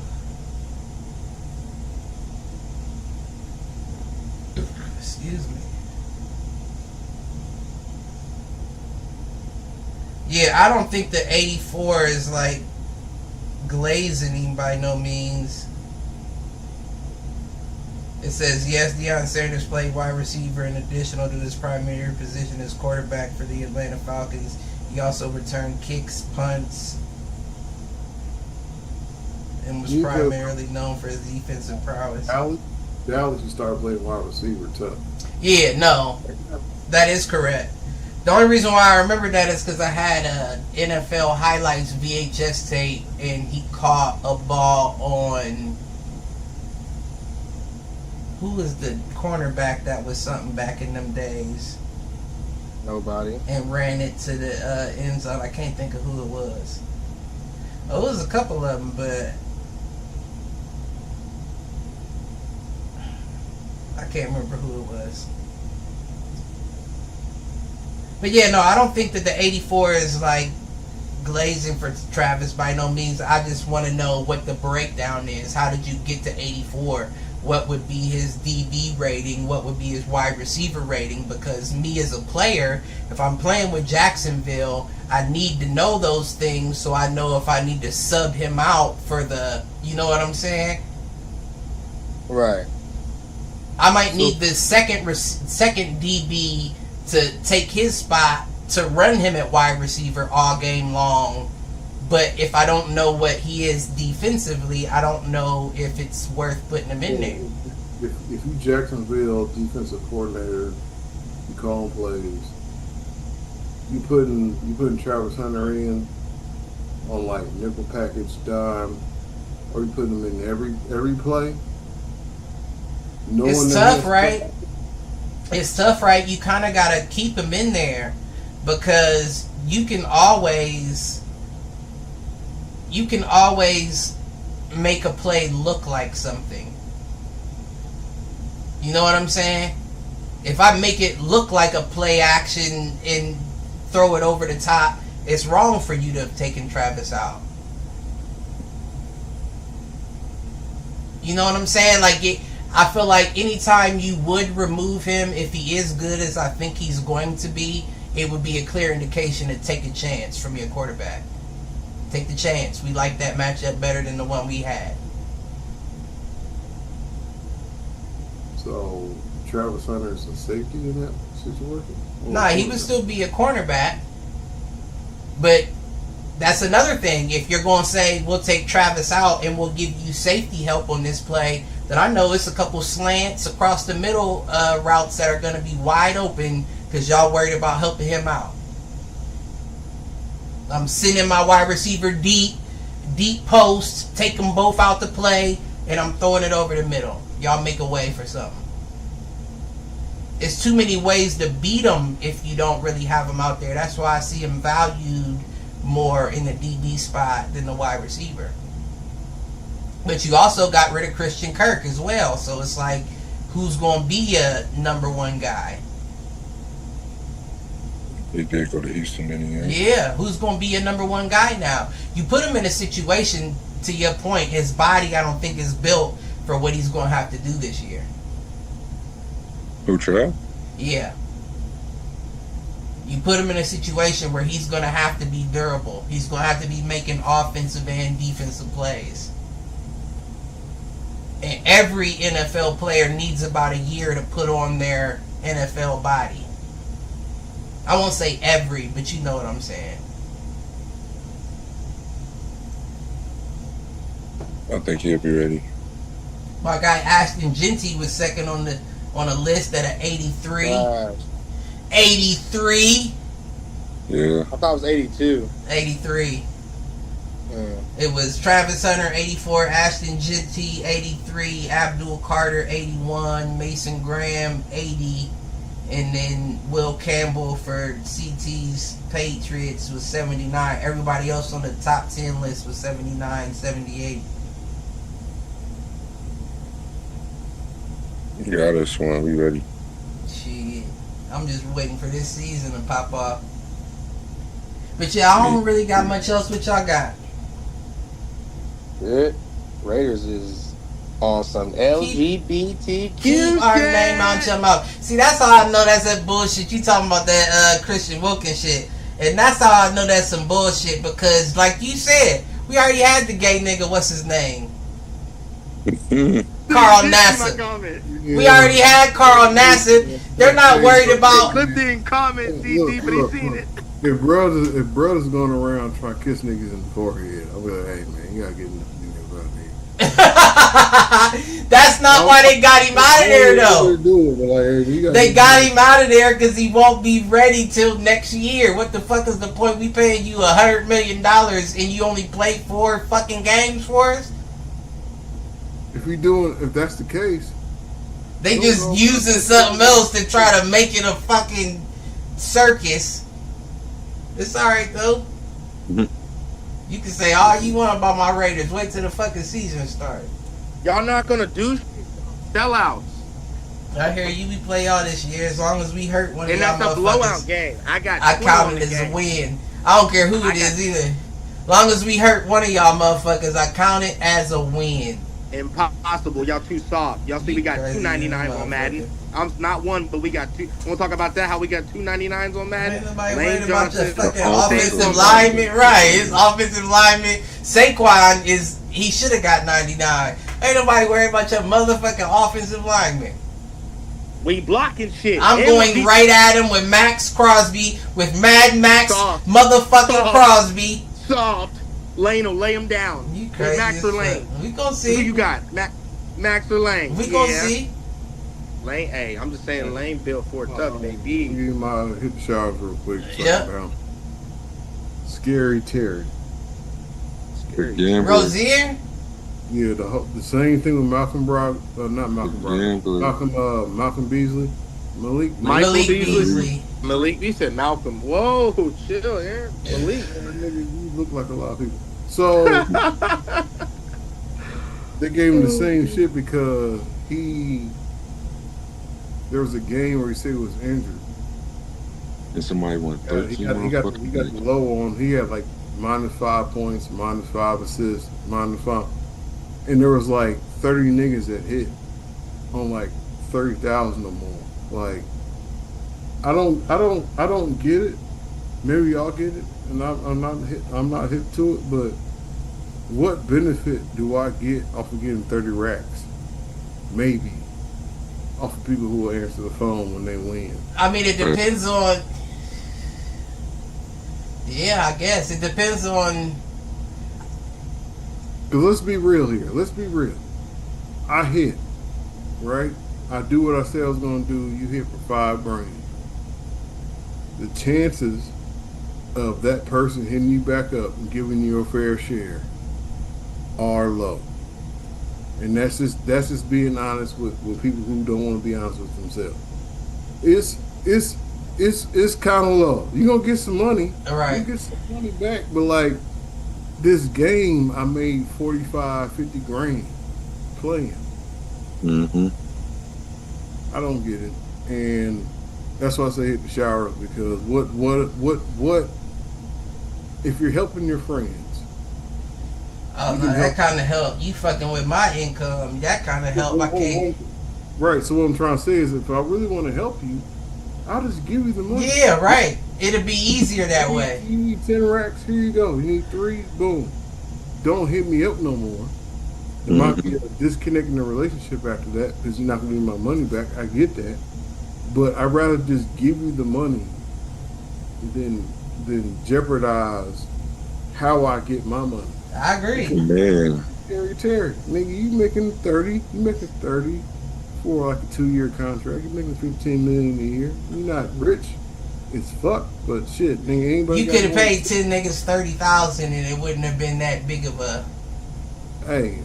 Excuse me. Yeah, I don't think the 84 is like glazing him by no means. It says, yes, Deion Sanders played wide receiver in addition to his primary position as quarterback for the Atlanta Falcons. He also returned kicks, punts. and was Defense. primarily known for his defensive prowess. Dallas, you started playing wide receiver tough. Yeah, no, that is correct. The only reason why I remember that is because I had a NFL highlights VHS tape, and he caught a ball on. Who was the cornerback that was something back in them days? Nobody. And ran it to the end zone. I can't think of who it was. Oh, it was a couple of them, but I can't remember who it was. But yeah, no, I don't think that the 84 is like glazing for Travis by no means. I just want to know what the breakdown is. How did you get to 84? What would be his DB rating? What would be his wide receiver rating? Because me as a player, if I'm playing with Jacksonville, I need to know those things so I know if I need to sub him out for the, you know what I'm saying? Right. I might need the second DB to take his spot to run him at wide receiver all game long. But if I don't know what he is defensively, I don't know if it's worth putting him in there. If you Jacksonville defensive coordinator, you call plays, you putting Travis Hunter in on like nickel package dime, or you putting him in every play. It's tough, right? It's tough, right? You kind of got to keep him in there because you can always make a play look like something. You know what I'm saying? If I make it look like a play action and throw it over the top, it's wrong for you to have taken Travis out. You know what I'm saying? I feel like anytime you would remove him, if he is good as I think he's going to be, it would be a clear indication to take a chance from your quarterback. Take the chance. We like that matchup better than the one we had. So Travis Hunter is a safety in that situation? Nah, he would still be a cornerback. But that's another thing. If you're going to say, we'll take Travis out and we'll give you safety help on this play, then I know it's a couple slants across the middle routes that are going to be wide open because y'all worried about helping him out. I'm sending my wide receiver deep post, take them both out to play, and I'm throwing it over the middle. Y'all make a way for something. It's too many ways to beat them if you don't really have them out there. That's why I see him valued more in the DB spot than the wide receiver. But you also got rid of Christian Kirk as well. So it's like, who's going to be a number one guy? He did go to Houston anyway. Yeah, who's going to be a number one guy now? You put him in a situation, to your point, his body I don't think is built for what he's going to have to do this year. Who, Trav? Yeah. You put him in a situation where he's going to have to be durable. He's going to have to be making offensive and defensive plays. And every NFL player needs about a year to put on their NFL body. I won't say every, but you know what I'm saying. I think he'll be ready. My guy Ashton Genty was second on a list at an 83. 83. Yeah. I thought it was 82. 83. It was Travis Hunter 84, Ashton Genty 83, Abdul Carter 81, Mason Graham 80, and then Will Campbell for CT's Patriots was 79. Everybody else on the top 10 list was 79, 78. You got us one. We ready. Shit. I'm just waiting for this season to pop off. But yeah, I don't really got much else. What y'all got? Good. Raiders is on some LGBTQ. Keep our name out your mouth. See, that's how I know that's that bullshit. You talking about that Christian Wilkins shit. And that's how I know that's some bullshit because, like you said, we already had the gay nigga, what's his name? Carl Nassib. We already had Carl Nassib. They're not worried about... Clipped it in comments, DD, but he seen it. If brothers going around trying to kiss niggas in the forehead, I'll be like, hey man, you gotta get enough niggas out That's not why they got him out of there, though. They got him out of there because he won't be ready till next year. What the fuck is the point? We paying you $100 million and you only played 4 fucking games for us? If that's the case, they just using something else to try to make it a fucking circus. It's alright though. You can say all you want about my Raiders. Wait till the fucking season starts. Y'all not gonna do sellouts. I hear you. We play all this year as long as we hurt one of y'all motherfuckers. And that's a blowout game. I count it as a win. I don't care who it is either. As long as we hurt one of y'all motherfuckers, I count it as a win. Impossible. Y'all too soft. Y'all see we got $2.99 on Madden. I'm not one, but we got 2. We'll talk about that. How we got $2.99s on Madden. Ain't nobody worried about the fucking offensive lineman, right? His offensive lineman Saquon he should have got 99. Ain't nobody worried about your motherfucking offensive lineman. We blocking shit. I'm going right at him with Max Crosby, with Mad Max soft. Motherfucking soft. Crosby. Soft. Lane will lay him down. You crazy? Max or Lane? We gonna see. Who you got? Max or Lane? We gonna see. Lane, hey, I'm just saying Lane built for it tough, baby. Give my hit the showers real quick. Yep. Scary Terry. Rozier? Yeah, the same thing with Malcolm Malcolm Beasley. Malik Beasley. Malik, you said Malcolm. Whoa, chill, Aaron. Malik. You look like a lot of people. So they gave him the same shit because there was a game where he said he was injured. And somebody went 13. He got the low on. He had like -5 points, -5 assists, -5. And there was like 30 niggas that hit on like 30,000 or more. Like, I don't get it. Maybe y'all get it, and I'm not hip to it. But what benefit do I get off of getting 30 racks? Maybe off of people who will answer the phone when they win. I mean, it depends on. Yeah, I guess it depends on. Cause let's be real here. Let's be real. I hit, right? I do what I said I was gonna do. You hit for 5 grand. The chances of that person hitting you back up and giving you a fair share are low. And that's just being honest with people who don't want to be honest with themselves. It's kind of low. You're gonna get some money. All right. You get some money back, but like this game, I made 45, 50 grand playing. Mm-hmm. I don't get it, and that's why I say hit the shower, because what if you're helping your friends? Oh no, that kind of help. You fucking with my income. That kind of help. I can't. Right. So what I'm trying to say is, if I really want to help you, I'll just give you the money. Yeah, right. It'll be easier that way. You need 10 racks, here you go. You need 3, boom. Don't hit me up no more. It might be a disconnect in the relationship after that, because you're not going to give my money back. I get that. But I'd rather just give you the money than jeopardize how I get my money. I agree. Man. Terry, nigga, you making 30 for like a 2-year contract. You're making $15 million a year. You're not rich as fuck, but shit, nigga, anybody. You could have paid 10 niggas $30,000 and it wouldn't have been that big of a. Hey,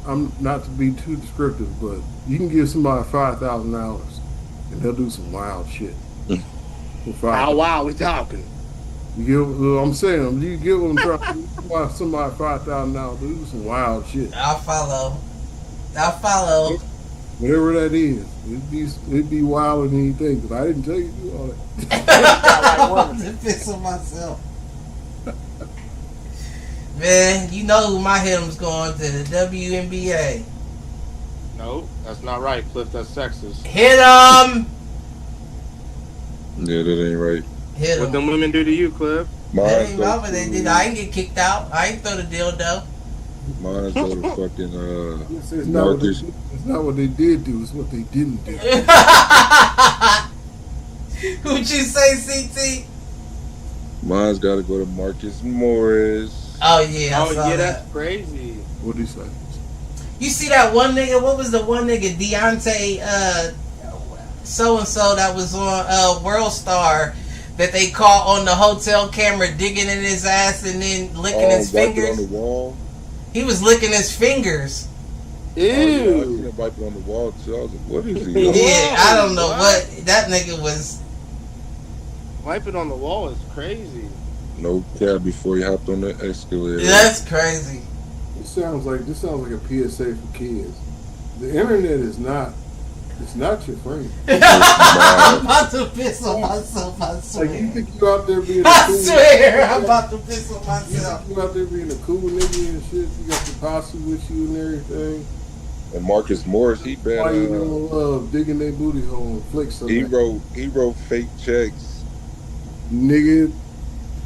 I'm not to be too descriptive, but you can give somebody $5,000 and they'll do some wild shit. How wild we talking? I'm saying, you give them somebody $5,000 to do some wild shit. I'll follow. Whatever that is, it'd be wilder than you think. But I didn't tell you to do all that. To piss on myself. Man, you know who my hit'em's going to, the WNBA. No, that's not right, Cliff. That's sexist. Hit 'em. Yeah, that ain't right. Hit 'em. What them women do to you, Cliff? That ain't what they did. I ain't get kicked out. I ain't throw the dildo. Mine's go to fucking It's Marcus. not what they did do, it's what they didn't do. Who'd you say, CT? Mine's got to go to Marcus Morris. Oh yeah, I saw that. That's crazy. What'd he say? You see that one nigga? What was the one nigga? Deontay, so and so that was on World Star that they caught on the hotel camera digging in his ass and then licking his fingers. On the wall. He was licking his fingers. Ew. Oh, yeah, I seen him wiping on the wall too. I was like, what is he doing? Yeah, I don't know what that nigga was. Wiping on the wall is crazy. No cap before he hopped on the escalator. That's crazy. This sounds like a PSA for kids. The internet is not. It's not your friend. I'm about to piss on myself. I swear. Like you think you out there being. I swear, I'm about to piss on myself. You out there being a cool nigga and shit. You got your posse with you and everything. And Marcus Morris, he been Why you don't love digging their booty hole and flicks on he that? wrote fake checks Nigga,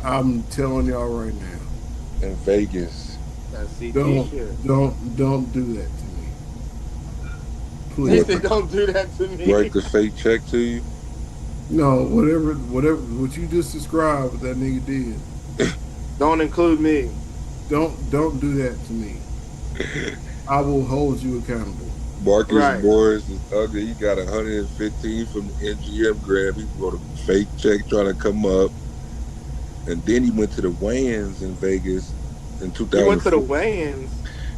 I'm telling y'all right now. in Vegas. That's CT shit. Don't do that to me. They Please. said, don't do that to me. Write the fake check to you. No, whatever what you just described what that nigga did. Don't include me. Don't do that to me. I will hold you accountable. Marcus Morris is ugly. He got 115 from the MGM grab. He wrote a fake check trying to come up. And then he went to the weigh-ins in Vegas in 2000. He went to the weigh-ins.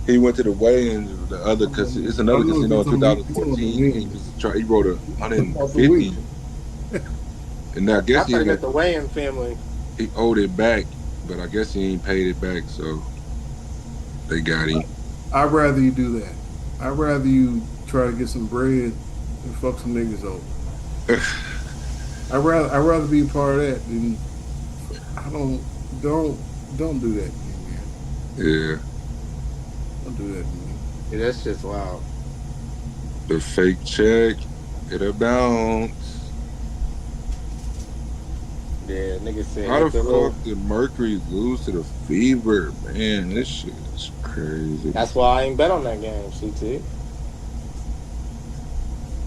He went to the weigh-ins. The other it's another casino in 2014. He wrote 150. And I guess he got the weigh-in family. He owed it back, but I guess he ain't paid it back, so they got him. I'd rather you do that. I'd rather you try to get some bread and fuck some niggas over. I'd rather be a part of that than don't do that to me, man. Yeah. Don't do that to me. Yeah, that's just wild. The fake check, it'll bounce. Yeah, nigga said. How the fuck did Mercury lose to the Fever? Man, this shit is crazy. That's why I ain't bet on that game, CT.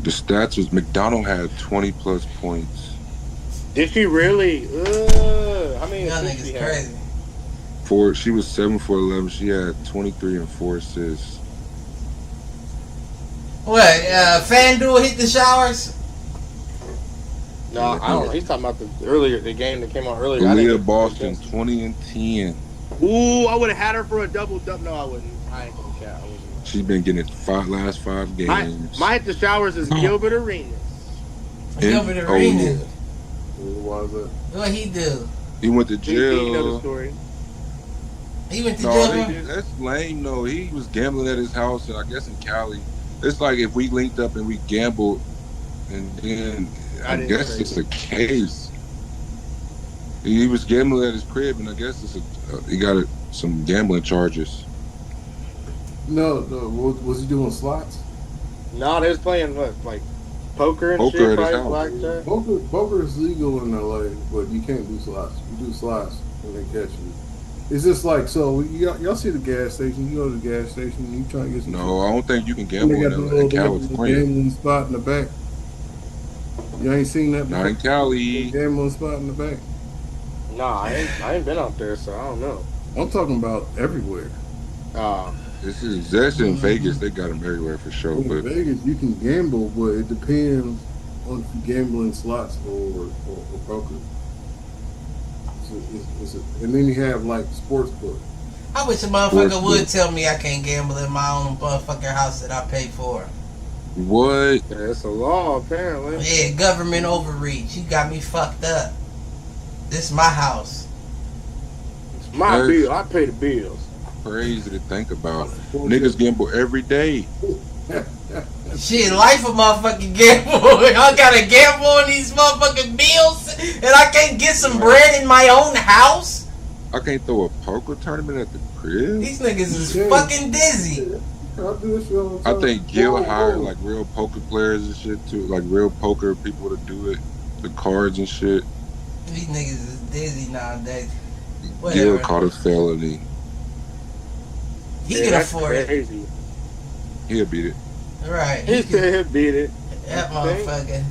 The stats was McDonald had 20 plus points. Did she really? How many That assists nigga's she had? crazy. She was 7 for 11. She had 23 and 4 assists. What? FanDuel hit the showers? No, I don't know. He's talking about the game that came on earlier. Aaliyah Boston, 20 and 10. Ooh, I would have had her for a double-double. No, I wouldn't. I ain't gonna count. She's been getting it last 5 games. My hit the showers is Gilbert Arenas. Gilbert Arenas. Why is that? What he do? He went to jail. You know the story. He went to No, jail? that's lame. No, he was gambling at his house, I guess in Cali. It's like if we linked up and we gambled, and then I guess it's a case. He was gambling at his crib, and I guess he got some gambling charges. No. Was he doing slots? No, they was playing like poker and Poker shit, at his right? house. Blackjack. Poker is legal in LA, but you can't do slots. You do slots and they catch you. It's just like, so y'all see the gas station. You go to the gas station, you try to get some. No, I don't think you can gamble They got in California. gambling spot in the back. You ain't seen that? Not in Cali. Gambling spot in the back. Nah, I ain't been out there, so I don't know. I'm talking about everywhere. That's in Vegas. They got them everywhere for sure. In But Vegas, you can gamble, but it depends on if you gambling slots or poker. And then you have like sports book. I wish a motherfucker would tell me I can't gamble in my own motherfucking house that I pay for. what? Yeah, it's a law, apparently. Yeah, government overreach. You got me fucked up. This is my house. It's my bill. I pay the bills. Crazy to think about. Niggas gamble every day. Shit, life a motherfucking gamble. I gotta gamble on these motherfucking bills and I can't get some bread in my own house? I can't throw a poker tournament at the crib. These niggas is fucking dizzy. I think Gil hired like real poker players and shit too, like real poker people to do it, the cards and shit. These niggas is dizzy nowadays. Gil Whatever. caught a felony. He can afford it. Crazy. He'll beat it. Right. He said he'll beat it. That motherfucker.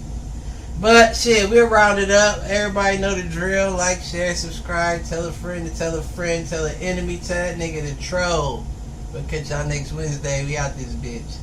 But shit, we'll round it up. Everybody know the drill. Like, share, subscribe. Tell a friend to tell a friend. Tell an enemy. Tell that nigga to troll. We'll catch y'all next Wednesday. We out this bitch.